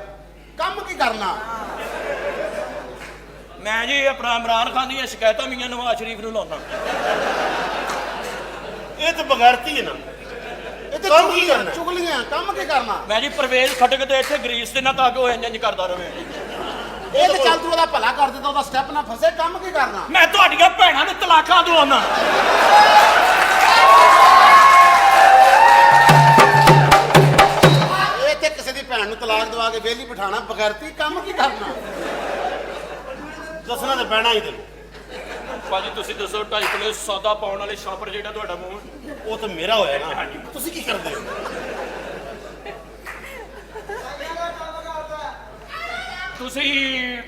ਕੰਮ ਕੀ ਕਰਨਾ ਮੈਂ ਜੀ ਆਪਣਾ ਇਮਰਾਨ ਖਾਨ ਦੀਆਂ ਸ਼ਿਕਾਇਤਾਂ ਮੀਆਂ ਨਵਾਜ਼ ਸ਼ਰੀਫ ਨੂੰ ਲਾਉਣਾ ਇਹ ਤਾਂ ਬਗੈਰਤੀ ਹੈ ਨਾ ਇਹ ਤੇ ਕੰਮ ਕੀ ਕਰਨਾ? ਚੁਗਲੀਆਂ ਕੰਮ ਕੀ ਕਰਨਾ ਮੈਂ ਜੀ ਪਰਵੇਜ਼ ਖਟਕ ਤੇ ਇੱਥੇ ਗਰੀਸ ਦੇ ਨਾ ਤਾਂ ਕਿ ਉਹ ਇੰਜ ਕਰਦਾ ਰਹੇ ਇਹ ਤੇ ਚੱਲ ਤੂੰ ਉਹਦਾ ਭਲਾ ਕਰ ਦਿੱਤਾ ਉਹਦਾ ਸਟੈਪ ਨਾ ਫਸੇ ਕੰਮ ਕੀ ਕਰਨਾ ਮੈਂ ਤੁਹਾਡੀਆਂ ਭੈਣਾਂ ਨੂੰ ਤਲਾਕਾਂ ਦਵਾਉਣਾ ਇਹ ਤੇ ਕਿਸੇ ਦੀ ਭੈਣ ਨੂੰ ਤਲਾਕ ਦਵਾ ਕੇ ਵਿਹਲੀ ਬਿਠਾਣਾ ਬਗੈਰਤੀ ਕੰਮ ਕੀ ਕਰਨਾ ਦੱਸਣਾ ਤੇ ਪੈਣਾ ਹੀ ਤੈਨੂੰ ਭਾਜੀ ਤੁਸੀਂ ਦੱਸੋ 2.5 ਕਿਲੋ ਸੌਦਾ ਪਾਉਣ ਵਾਲੇ ਸ਼ਾਪਰ ਜਿਹੜਾ ਤੁਹਾਡਾ ਮੂੰਹ ਉਹ ਤਾਂ ਮੇਰਾ ਹੋਇਆ ਨਾ ਤੁਸੀਂ ਕੀ ਕਰਦੇ ਹੋ ਤੁਸੀਂ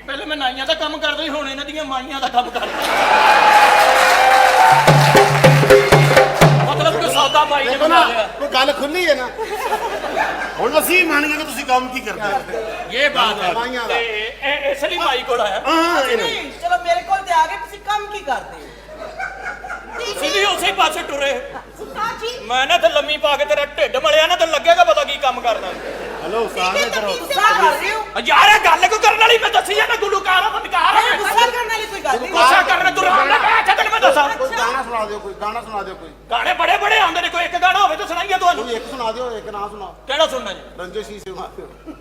ਪਹਿਲੇ ਮੈਂ ਨਾਈਆਂ ਦਾ ਕੰਮ ਕਰਦਾ ਸੀ ਹੁਣ ਇਹਨਾਂ ਦੀਆਂ ਮਾਈਆਂ ਦਾ ਕੰਮ ਕਰਦਾ ਮਤਲਬ ਕਿ ਸੌਦਾ ਮਾਈ ਨੇ ਦੇਖੋ ਬਣਾ ਨਾ ਲਿਆ ਕੋਈ ਗੱਲ ਖੁੱਲੀ ਹੈ ਨਾ ਹੁਣ ਅਸੀਂ ਮੰਨ ਗਏ ਕਿ ਤੁਸੀਂ ਕੰਮ ਕੀ ਕਰਦੇ ਹੋ ਇਹ ਬਾਤ ਹੈ ਮਾਈਆਂ ਦਾ। ਤੇ ਇਸ ਲਈ ਮਾਈ ਕੋਲ ਆਇਆ ਹਾਂ ਇਹ ਨਾ ਨਹੀਂ ਚਲੋ ਮੇਰੇ ਕੋਲ ਤੇ ਆ ਗਏ ਤੁਸੀਂ ਕੰਮ ਕੀ ਕਰਦੇ ਹੋ ਤੁਸੀਂ ਵੀ ਉਸੇ ਪਾਸੇ ਟੁਰੇ उस्ताद जी ਮੈਂ ਨਾ ਤੇ ਲੰਮੀ ਪਾ ਕੇ ਤੇਰਾ ਢਿੱਡ ਮਲਿਆ ਨਾ ਤੇ ਲੱਗੇਗਾ ਪਤਾ ਕੀ ਕੰਮ ਕਰਨਾ ਹਲੋ ਸਾਰੇ देखिए ਤਰ੍ਹਾਂ तमीज से ਗੁੱਸਾ बात ਕਰ करो। ਰਹੇ ਹੋ ਯਾਰ ਇਹ ਗੱਲ ਕੋ ਕਰਨ ਵਾਲੀ ਮੈਂ ਦੱਸੀ ਜਾਂਦਾ ਗੁਲੂਕਾਰ ਆ ਫਨਕਾਰ ਆ ਗੁੱਸਾ ਕਰਨ ਵਾਲੀ ਕੋਈ ਗੱਲ ਨਹੀਂ ਗੁੱਸਾ ਕਰਨਾ ਤੂੰ ਰਾਮ ਨਾਲ ਕਹਿ ਚੱਲ ਮੈਂ ਦੱਸਾਂ ਕੋਈ ਗਾਣਾ ਸੁਣਾ ਦਿਓ ਕੋਈ ਗਾਣਾ ਸੁਣਾ ਦਿਓ ਕੋਈ ਗਾਣੇ ਬੜੇ ਬੜੇ ਆਉਂਦੇ ਨੇ ਕੋਈ ਇੱਕ ਗਾਣਾ ਹੋਵੇ ਤਾਂ ਸੁਣਾਈਏ ਤੁਹਾਨੂੰ ਕੋਈ ਇੱਕ ਸੁਣਾ ਦਿਓ ਇੱਕ ਨਾ ਸੁਣਾਓ ਕਿਹੜਾ ਸੁਣਨਾ ਜੀ ਰੰਜੋ ਸ਼ੀਸ਼ੇ ਸੁਣਾ ਦਿਓ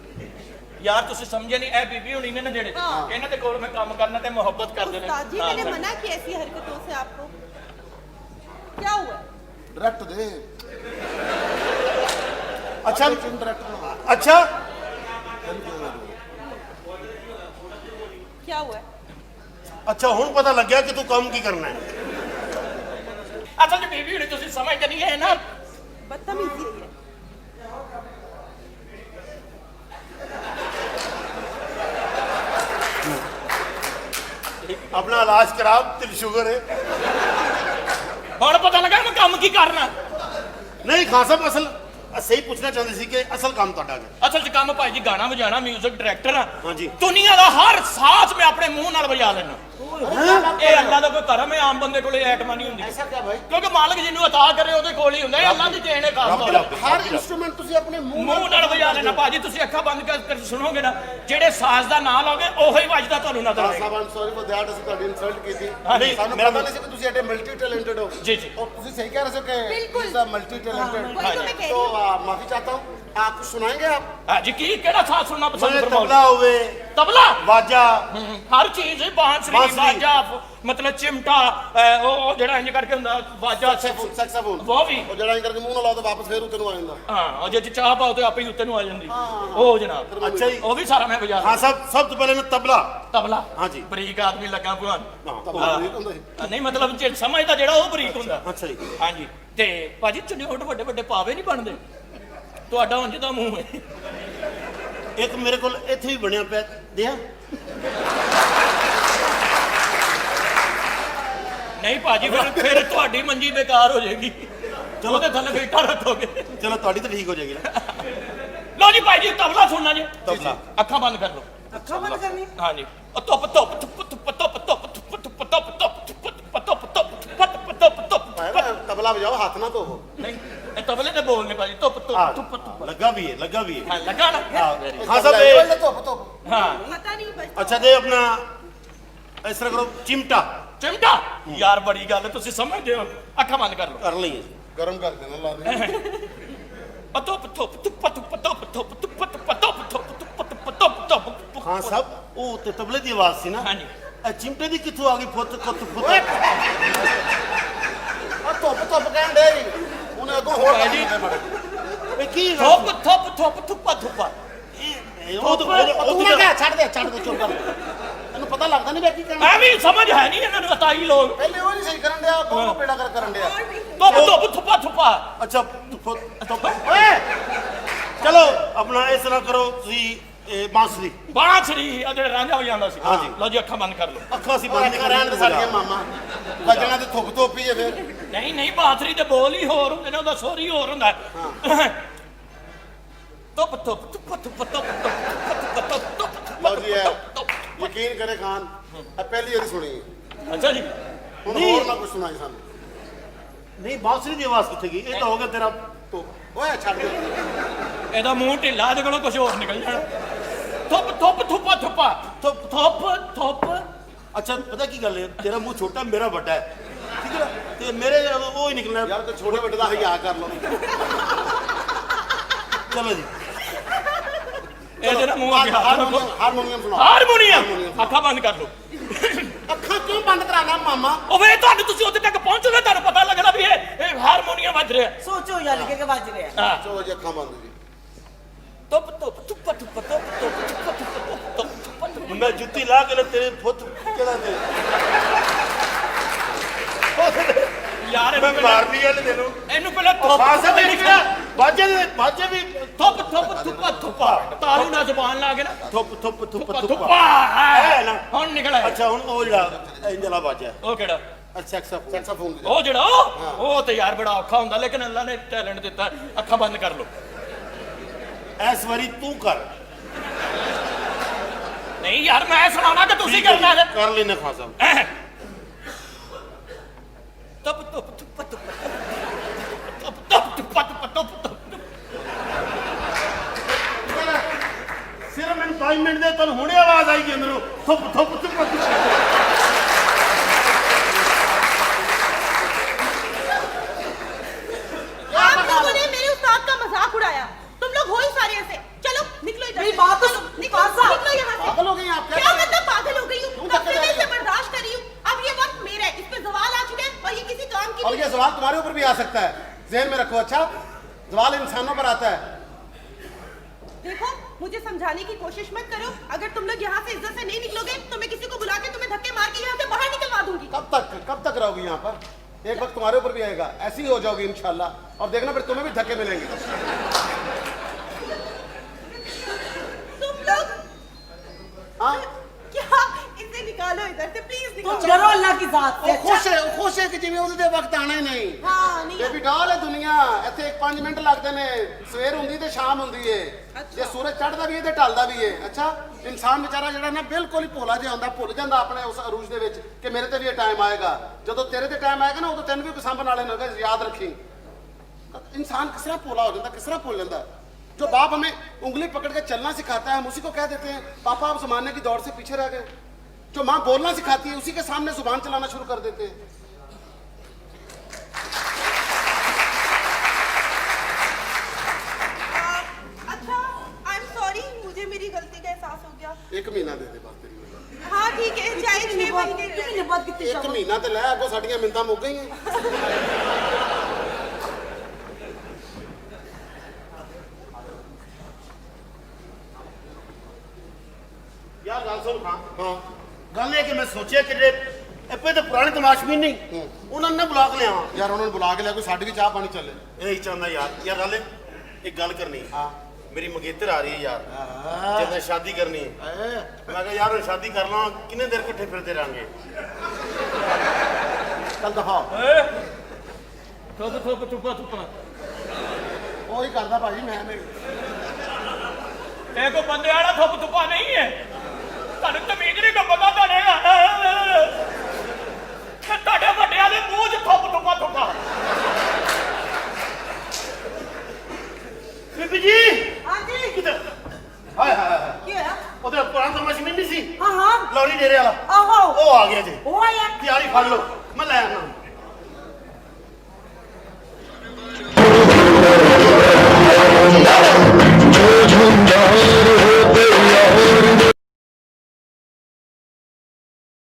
ਯਾਰ ਤੁਸੀਂ ਸਮਝੇ ਨਹੀਂ ਇਹ ਬੀਬੀ ਹੁਣੀ ਨੇ ਨਾ ਜਿਹੜੇ ਇਹਨਾਂ ਦੇ ਕੋਲ ਮੈਂ ਕੰਮ ਕਰਨਾ ਤੇ ਮੁਹੱਬਤ ਕਰਦੇ ਨੇ उस्ताद जी ਹਾਂ, मैंने ਸਰ। मना किया ऐसी हरकतों से आपको क्या हुआ ਡਾਇਰੈਕਟ ਦੇ ਅੱਛਾ ਡਾਇਰੈਕਟ ਅੱਛਾ क्या हुआ ਅੱਛਾ ਹੁਣ ਪਤਾ ਲੱਗਿਆ ਕਿ ਤੂੰ ਕੰਮ ਕੀ ਕਰਨਾ ਹੈ ਅਸਲ ਚ ਬੀਬੀ ਹੁਣੀ ਤੁਸੀਂ ਸਮਝਦੇ ਨਹੀਂ ਹੈ ਨਾ बदतमीजी है ਆਪਣਾ ਇਲਾਜ ਕਰਾ ਤਿਲ ਸ਼ੂਗਰ ਹੈ ਹੁਣ ਪਤਾ ਲੱਗਾ ਮੈਂ ਕੰਮ ਕੀ ਕਰਨਾ ਨਹੀਂ ਖਾਨ ਸਾਹਿਬ ਅਸਲ ਸਹੀ ਪੁੱਛਣਾ ਚਾਹੁੰਦੇ ਸੀ ਕਿ ਅਸਲ ਕੰਮ ਤੁਹਾਡਾ ਹੈ ਅਸਲ ਚ ਕੰਮ ਭਾਈ ਜੀ ਗਾਣਾ ਵਜਾਣਾ 뮤직 ਡਾਇਰੈਕਟਰ ਆ ਹਾਂਜੀ। ਦੁਨੀਆ ਦਾ ਹਰ ਸਾਜ਼ ਮੈਂ ਆਪਣੇ ਮੂੰਹ ਨਾਲ ਵਜਾ ਲੈਣਾ ਇਹ ਅੱਲਾ ਦਾ ਕੋਈ ਧਰਮ ਹੈ, ਆਮ ਬੰਦੇ ਕੋਲੇ ਐਟਮਾਂ ਨਹੀਂ ਹੁੰਦੀ। ऐसा क्या भाई? ਕਿਉਂਕਿ ਮਾਲਕ ਜਿਹਨੂੰ ਅਤਾ ਕਰੇ ਉਹਦੇ ਕੋਲ ਹੀ ਹੁੰਦਾ। ਇਹ ਅੱਲਾ ਦੀ ਦੇਣ ਹੈ ਖਾਸ ਤੌਰ ਤੇ। हर इंस्ट्रूमेंट तुसी अपने ਮੂੰਹ ਨਾਲ ਵਜਾ ਲੈਣਾ ਭਾਜੀ। ਤੁਸੀਂ ਅੱਖਾਂ ਬੰਦ ਕਰਕੇ ਸੁਣੋਗੇ ਨਾ, ਜਿਹੜੇ ਸਾਜ਼ ਦਾ ਨਾਂ ਲਓਗੇ ਉਹੀ ਵੱਜਦਾ ਤੁਹਾਨੂੰ ਨਜ਼ਰ ਆਏਗਾ। साहब I am sorry for that ਅਸੀਂ ਤੁਹਾਡੀ ਇਨਸਲਟ ਕੀਤੀ। ਨਹੀਂ, ਸਾਨੂੰ ਮੇਰਾ ਪਤਾ ਨਹੀਂ ਸੀ ਕਿ ਤੁਸੀਂ ਐਡੇ ਮਲਟੀ ਟੈਲੈਂਟਡ ਹੋ। जी जी। और ਤੁਸੀਂ ਸਹੀ ਕਹਿ ਰਹੇ ਹੋ ਕਿ बिल्कुल। Is a multi talented. वही तो मैं कह रही तो हूँ। माफी चाहता हूँ, आप कुछ सुनाएंगे आप? ਹਾਂਜੀ ਕੀ ਕਿਹੜਾ ਸਾਜ਼ ਸੁਣਨਾ ਪਸੰਦ ਮੈਂ ਕਰਵਾਉਂਦੇ? ਤਬਲਾ ਹੋਵੇ, ਤਬਲਾ ਵਾਜਾ, ਹਰ ਚੀਜ਼ ਬਾਂਸਰੀ ਬਾਂਸਰੀ। ਵਾਜਾ ਮਤਲਬ ਚਿਮਟਾ ਉਹ ਜਿਹੜਾ ਇੰਜ ਕਰਕੇ ਹੁੰਦਾ ਵਾਜਾ ਸੈਕਸੋਫੋਨ ਉਹ ਵੀ ਉਹ ਜਿਹੜਾ ਇੰਜ ਕਰਕੇ ਮੂੰਹ ਨਾਲ ਲਾਓ ਤਾਂ ਵਾਪਸ ਫੇਰ ਉੱਤੇ ਨੂੰ ਆ ਜਾਂਦਾ। ਹਾਂ ਉਹ ਜੇ ਚਾਹ ਪਾਓ ਤੇ ਆਪੇ ਹੀ ਉੱਤੇ ਨੂੰ ਆ ਜਾਂਦੀ ਉਹ ਜਨਾਬ। ਅੱਛਾ ਜੀ। ਉਹ ਵੀ ਸਾਰਾ ਮੈਂ ਵਜਾ हाँ साहब, सब तो पहले ना तबला। ਤਬਲਾ हाँ जी। ਬਰੀਕ ਆਦਮੀ ਲੱਗਾ ਭਗਵਾਨ। ਤਬਲਾ ਠੀਕ ਹੁੰਦਾ ਸੀ। ਨਹੀਂ ਮਤਲਬ ਜੇ ਸਮਝਦਾ ਜਿਹੜਾ ਉਹ ਬਰੀਕ ਹੁੰਦਾ। अच्छा जी। ਹਾਂਜੀ ਤੇ ਭਾਜੀ ਚੁੰਨੀਓਟ ਵੱਡੇ ਵੱਡੇ ਪਾਵੇ ਨਹੀਂ ਬਣਦੇ। ਤੁਹਾਡਾ ਉਂਝ ਦਾ ਮੂੰਹ ਹੈ। एक मेरे को इथे भी बनया पे दिया। ਨਹੀਂ ਭਾਜੀ ਫਿਰ ਤੁਹਾਡੀ ਮੰਜੀ ਬੇਕਾਰ ਹੋ ਜਾਏਗੀ। ਚਲੋ ਤੇ ਥੱਲੇ ਬੈਠਾ ਰੱਖੋਗੇ। चलो थोड़ी तो ठीक हो जाएगी ना। ਲੋ ਜੀ ਭਾਈ ਜੀ ਤਬਲਾ ਸੁਣਨਾ ਜੀ। तबला। ਅੱਖਾਂ ਬੰਦ ਕਰ ਲਓ। ਅੱਖਾਂ ਬੰਦ ਕਰਨੀ। ਹਾਂਜੀ ਉਹ ਧੁੱਪ ਧੁੱਪ ਧੁੱਪ ਧੁੱਪ ਧੁੱਪ ਧੁੱਪ ਧੁੱਪ ਧੁੱਪ ਧੁੱਪ ਧੁੱਪ ਧੁੱਪ ਧੁੱਪ ਧੁੱਪ ਧੁੱਪ ਧੁੱਪ ਭਾਈ ਤਬਲਾ ਵਜਾਓ, ਹੱਥ ਨਾ ਧੋਵੋ। ਨਹੀਂ ਇਹ ਤਬਲੇ ਤੇ ਬੋਲਨੇ ਭਾਜੀ ਧੁੱਪ हाँ, ਧੁੱਪ ਧੁੱਪ ਧੁੱਪ लगा भी है, लगा भी है। ਹਾਂ ਲੱਗਾ ਨਾ हाँ साहब ये- ਧੁੱਪ ਹਾਂ पता नहीं बस अच्छा दे अपना इस तरह करो, चिमटा ਚਿਮਟਾ ਯਾਰ ਬੜੀ ਗੱਲ ਹੈ, ਤੁਸੀਂ ਸਮਝਦੇ ਹੋ। ਅੱਖਾਂ ਬੰਦ ਕਰ ਲਓ। कर लीजिए। ਗਰਮ ਕਰ ਦੇਣਾ ਲਾ ਦੇ। ਧੁੱਪ ਧੁੱਪ ਧੁੱਪ ਧੁੱਪ ਧੁੱਪ ਧੁੱਪ ਧੁੱਪ ਧੁੱਪ ਧੁੱਪ ਧੁੱਪ ਧੁੱਪ ਧੁੱਪ ਧੁੱਪ हाँ साहब वो ते तबले की आवाज सी ना। हाँ जी। ए चिमटे दी किथों आ गई? फुत फुत फुत। ਆ ਧੁੱਪ ਕਹਿਣ ਦੇ ਉਹਨੇ ਅੱਗੋਂ ਹੋਰ ਭਾਈ ਜੀ। ए की ਧੁੱਪ ਧੁੱਪ ਧੁੱਪ ਧੁੱਪ ਧੁੱਪ वो तो ਤੂੰ ਨਾ ਕਹਿ, ਛੱਡ ਦੇ ਚੁੱਪ ਕਰ। ਇਹਨੂੰ ਪਤਾ ਲੱਗਦਾ ਨਹੀਂ ਵੇ ਕੀ ਕਹਿਣਾ। ਐਵੇਂ ਸਮਝ ਹੈ ਨਹੀਂ ਇਹਨਾਂ ਨੂੰ ਅਤਾਈ ਲੋਕ। ਪਹਿਲੇ ਉਹ ਨਹੀਂ ਸਹੀ ਕਰਨ ਡਿਆ, ਕੋਲ ਪੇੜਾ ਕਰਨ ਡਿਆ। ਧੁੱਪ ਧੁੱਪ ਧੁੱਪਾ ਧੁੱਪਾ अच्छा ओए चलो अपना इस तरह करो तुसी बांसुरी। ਬਾਂਸਰੀ ਆ ਜਿਹੜਾ ਰਾਂਝਾ ਹੋ ਜਾਂਦਾ ਸੀ। ਹਾਂ ਜੀ। ਲਓ ਜੀ ਅੱਖਾਂ ਬੰਦ ਕਰ ਲਓ। ਅੱਖਾਂ ਸੀ ਪਰ ਬੰਦ ਇੱਕ ਰਹਿਣ ਦੇ ਸਾਡੀਆਂ ਮਾਮਾ ਵਜਣਾ ਤੇ ਧੁੱਪ ਹੀ ਹੈ ਫੇਰ। ਨਹੀਂ ਨਹੀਂ ਬਾਂਸਰੀ ਦੇ ਬੋਲ ਹੀ ਹੋਰ ਹੁੰਦੇ ਨੇ, ਉਹਦਾ ਸੁਰ ਹੀ ਹੋਰ ਹੁੰਦਾ। ਧੁੱਪ ਧੁੱਪ ਧੁੱਪ ਧੁੱਪ ਧੁੱਪ ਧੁੱਪ ਲਓ ਜੀ ਯਕੀਨ ਕਰੇ ਖਾਨ, ਇਹ ਪਹਿਲੀ ਵਾਰੀ ਸੁਣੀ ਹੈ। ਅੱਛਾ ਜੀ। ਹੁਣ ਨਹੀਂ। ਹੋਰ ਨਾ ਕੁਝ ਸੁਣਾਈ ਸਾਨੂੰ। नहीं बांसुरी की आवाज किथे गई? ये तो हो गया तेरा। ਓਏ ਛੱਡ ਦੇ। ਇਹਦਾ ਮੂੰਹ ਢਿੱਲਾ ਇਹਦੇ ਕੋਲੋਂ ਕੁਝ ਹੋਰ ਨਿਕਲ ਜਾਣਾ। ਧੁੱਪ ਧੁੱਪ ਧੁੱਪਾ ਧੁੱਪਾ ਧੁੱਪ ਧੁੱਪ ਧੁੱਪ। अच्छा पता की गल है, तेरा मुंह छोटा मेरा बड़ा है, ठीक है ना? ते मेरे वो ही निकलना है। ਯਾਰ ਤੇ ਛੋਟੇ ਵੱਡੇ ਦਾ ਹਿਆ ਕਰ ਲਓ। चलो जी। ਇਹ ਜਿਹੜਾ ਮੂੰਹ ਅੱਗੇ ਹੱਥ ਰੱਖੋ। ਹਾਰਮੋਨੀਅਮ ਸੁਣਾਓ। ਹਾਰਮੋਨੀਅਮ ਅੱਖਾਂ ਬੰਦ ਕਰ ਲਓ। ਅੱਖਾਂ ਕਿਉਂ ਬੰਦ ਕਰਾਣਾ ਮਾਮਾ? ਉਹ ਵੇ ਤੁਹਾਨੂੰ ਤੁਸੀਂ ਉੱਥੇ ਤੱਕ ਪਹੁੰਚੋਗੇ ਤੁਹਾਨੂੰ ਪਤਾ ਲੱਗਣਾ ਵੀ ਇਹ ਹਾਰਮੋਨੀਅਮ ਵੱਜ ਰਿਹਾ। ਸੋਚੋ ਯਾਰ ਕਿ ਵੱਜ ਰਿਹਾ। ਹਾਂ ਚਲੋ ਜੀ ਅੱਖਾਂ ਬੰਦ ਜੀ। ਧੁੱਪ ਧੁੱਪ ਧੁੱਪ ਧੁੱਪ ਧੁੱਪ ਧੁੱਪ ਧੁੱਪ। मैं जुत्ती ला के ना तेरे फुट केड़ा दे। ਯਾਰ मैं मारनी है तेनू। ਇਹਨੂੰ ਪਹਿਲਾਂ ਧੁੱਪ खासा भी निकला। बाजे भी ਧੁੱਪ ਧੁੱਪ ਧੁੱਪਾ ਧੁੱਪਾ ਤਾਲੂ ਨਾਲ ਜ਼ਬਾਨ ਲਾ ਕੇ ਨਾ थुप थुप थुप थुप। ਧੁੱਪਾ ਹੈ ਨਾ। ਹੁਣ ਨਿਕਲਿਆ। अच्छा हुन ओ जेड़ा इंजला बाजा ਉਹ ਕਿਹੜਾ? ਸੈਕਸੋਫੋਨ ਦੀ। ਉਹ ਜਿਹੜਾ ਉਹ ਤੇ ਯਾਰ ਬੜਾ ਔਖਾ ਹੁੰਦਾ, ਲੇਕਿਨ ਅੱਲਾ ਨੇ ਟੈਲੈਂਟ ਦਿੱਤਾ। ਅੱਖਾਂ ਬੰਦ ਕਰ ਲਓ। इस बारी तू कर। ਨਹੀਂ ਯਾਰ ਮੈਂ ਸੁਣਾਉਣਾ ਕਿ ਤੁਸੀਂ ਕਰਨਾ ਹੈ। कर लेना खान साहब। ਧੁੱਪ ਧੁੱਪ ਧੁੱਪਾ ਧੁੱਪਾ ਧੁੱਪ ਧੁੱਪ ਧੁੱਪਾ ਧੁੱਪਾ ਧੁੱਪ। सिर्फ मैंने 5 मिनट दे तन हुणे आवाज आई गई अंदरों। थुप थुप थुप। आप लोगों ने मेरे उस्ताद का मजाक उड़ाया। तुम लोग हो ही सारे ऐसे। चलो निकलो इधर मेरी से। बात तो चलो, सुन, निकलो बात साहब। निकलो यहाँ से। पागल हो गई आप क्या? क्या मतलब पागल हो गई हूँ? क्यों कब से धक्के मैं दे इसे रहे हो? बर्दाश्त कर रही हूँ। अब ये वक्त मेरा है, इस पे सवाल आ चुके हैं और ये किसी काम की और ये सवाल तुम्हारे ऊपर भी आ सकता है, ज़हन में रखो। अच्छा, सवाल इंसानों पर आता है। देखो मुझे समझाने की कोशिश मत करो। अगर तुम लोग यहाँ से इज्जत से नहीं निकलोगे तो मैं किसी को बुला के तुम्हें धक्के मार के यहाँ से बाहर निकलवा दूंगी। कब तक रहोगी यहाँ पर? एक वक्त तुम्हारे ऊपर भी आएगा, ऐसी ही हो जाओगी इंशाल्लाह। और देखना फिर तुम्हें भी धक्के मिलेंगे। तुम लोग हाँ क्या इसे निकालो इधर से प्लीज तुम निकालो डरो अल्लाह की जात से। ਉਹ ਖੁਸ਼ ਹੈ ਕਿ ਜਿਵੇਂ ਉਹਦੇ ਵਕਤ ਆਣਾ ਹੀ ਨਹੀਂ। हाँ नहीं ਬੇਬੀ ਡਾਲ ਹੈ ਦੁਨੀਆ, ਇੱਥੇ 5 ਮਿੰਟ ਲੱਗਦੇ ਨੇ, ਸਵੇਰ ਹੁੰਦੀ ਤੇ ਸ਼ਾਮ ਹੁੰਦੀ ਏ। ਜੇ ਸੂਰਜ ਚੜ੍ਹਦਾ ਵੀ ਏ ਤੇ ਢਲਦਾ ਵੀ ਏ। ਅੱਛਾ, ਇਨਸਾਨ ਵਿਚਾਰਾ ਜਿਹੜਾ ਨਾ ਬਿਲਕੁਲ ਹੀ ਭੋਲਾ ਜਿਹਾ ਹੁੰਦਾ, ਭੁੱਲ ਜਾਂਦਾ ਆਪਣੇ ਉਸ ਅਰੂਜ ਦੇ ਵਿੱਚ ਕਿ ਮੇਰੇ ਤੇ ਵੀ ਇਹ ਟਾਈਮ ਆਏਗਾ। ਜਦੋਂ ਤੇਰੇ ਤੇ ਟਾਈਮ ਆਏਗਾ ਨਾ, ਉਦੋਂ ਤੈਨੂੰ ਵੀ ਪਸੰਦ ਨਾਲੇ ਨਾ ਹੋਗਾ, ਯਾਦ ਰੱਖੀ। इंसान किस तरह भोला हो जाता, किस तरह भूल जाता। जो बाप हमें उंगली पकड़ के चलना सिखाता है, हम उसी को कह देते हैं पापा आप जमाने की दौड़ से पीछे रह गए। जो माँ बोलना सिखाती है, उसी के सामने जुबान चलाना शुरू कर देते हैं। अच्छा आई एम सॉरी, मुझे मेरी गलती का एहसास हो गया। 1 महीना दे दे बस तेरी। हाँ ठीक है, चाहे 6 महीने कितनी निब्बत कितनी 1 महीना तो लै, अगो साडियां मिन्नतां मुक गईयां। ਯਾਰ ਗੱਲ ਸੁਣ ਹਾਂ, ਗੱਲ ਇਹ ਕਿ ਮੈਂ ਸੋਚਿਆ ਕਿ ਜਿਹੜੇ ਆਪੇ ਤਾਂ ਪੁਰਾਣੇ ਤਮਾਸ਼ਬੀਨ ਨਹੀਂ, ਉਹਨਾਂ ਨੂੰ ਨਾ ਬੁਲਾ ਕੇ ਲਿਆਵਾਂ। यार उन्होंने बुला के लिया, कोई साडी भी चाह पानी चले। ਇਹ ਹੀ ਚਾਹੁੰਦਾ ਯਾਰ ਗੱਲ ਇੱਕ ਗੱਲ ਕਰਨੀ। हाँ ਮੇਰੀ ਮੰਗੇਤਰ ਆ ਰਹੀ ਹੈ ਯਾਰ, ਜਦੋਂ ਸ਼ਾਦੀ ਕਰਨੀ ਹੈ। ਮੈਂ ਕਿਹਾ ਯਾਰ ਹੁਣ ਸ਼ਾਦੀ ਕਰ ਲਾਂ, ਕਿੰਨੇ ਦੇਰ ਇਕੱਠੇ ਫਿਰਦੇ ਰਹਾਂਗੇ। चल दफा ਥੋਪ ਥੋਪ ਥੁੱਪਾ ਥੁੱਪਾ वही करदा भाजी मैं नहीं। ਇਹ ਕੋ ਬੰਦੇ ਵਾਲਾ ਥੋਪ ਥੁੱਪਾ ਨਹੀਂ ਹੈ। ਤੁਹਾਨੂੰ ਤਮੀਜ਼ ਨਹੀਂ ਕੋ ਪਤਾ ਤੁਹਾਡੇ ਵੱਡਿਆਂ ਦੇ ਮੂੰਹ 'ਚ ਥੋਪ ਥੁੱਪਾ ਥੁੱਪਾ। ਬੀਬੀ ਜੀ हाँ जी ਕਿੱਧਰ? ਹਾਏ ਹਾਏ ਹਾਏ, की होया? ਉਹਦੇ ਪੁਰਾਣਾ ਤਮਾਸ਼ਬੀਨ ਨਹੀਂ ਸੀ, हाँ हाँ ਲੌਰੀ ਡੇਰੇ ਵਾਲਾ, आहो ਉਹ ਆ ਗਿਆ ਜੀ। ओ आया ਤਿਆਰੀ ਫੜ ਲਓ, ਮੈਂ ਲੈ ਆਣਾ।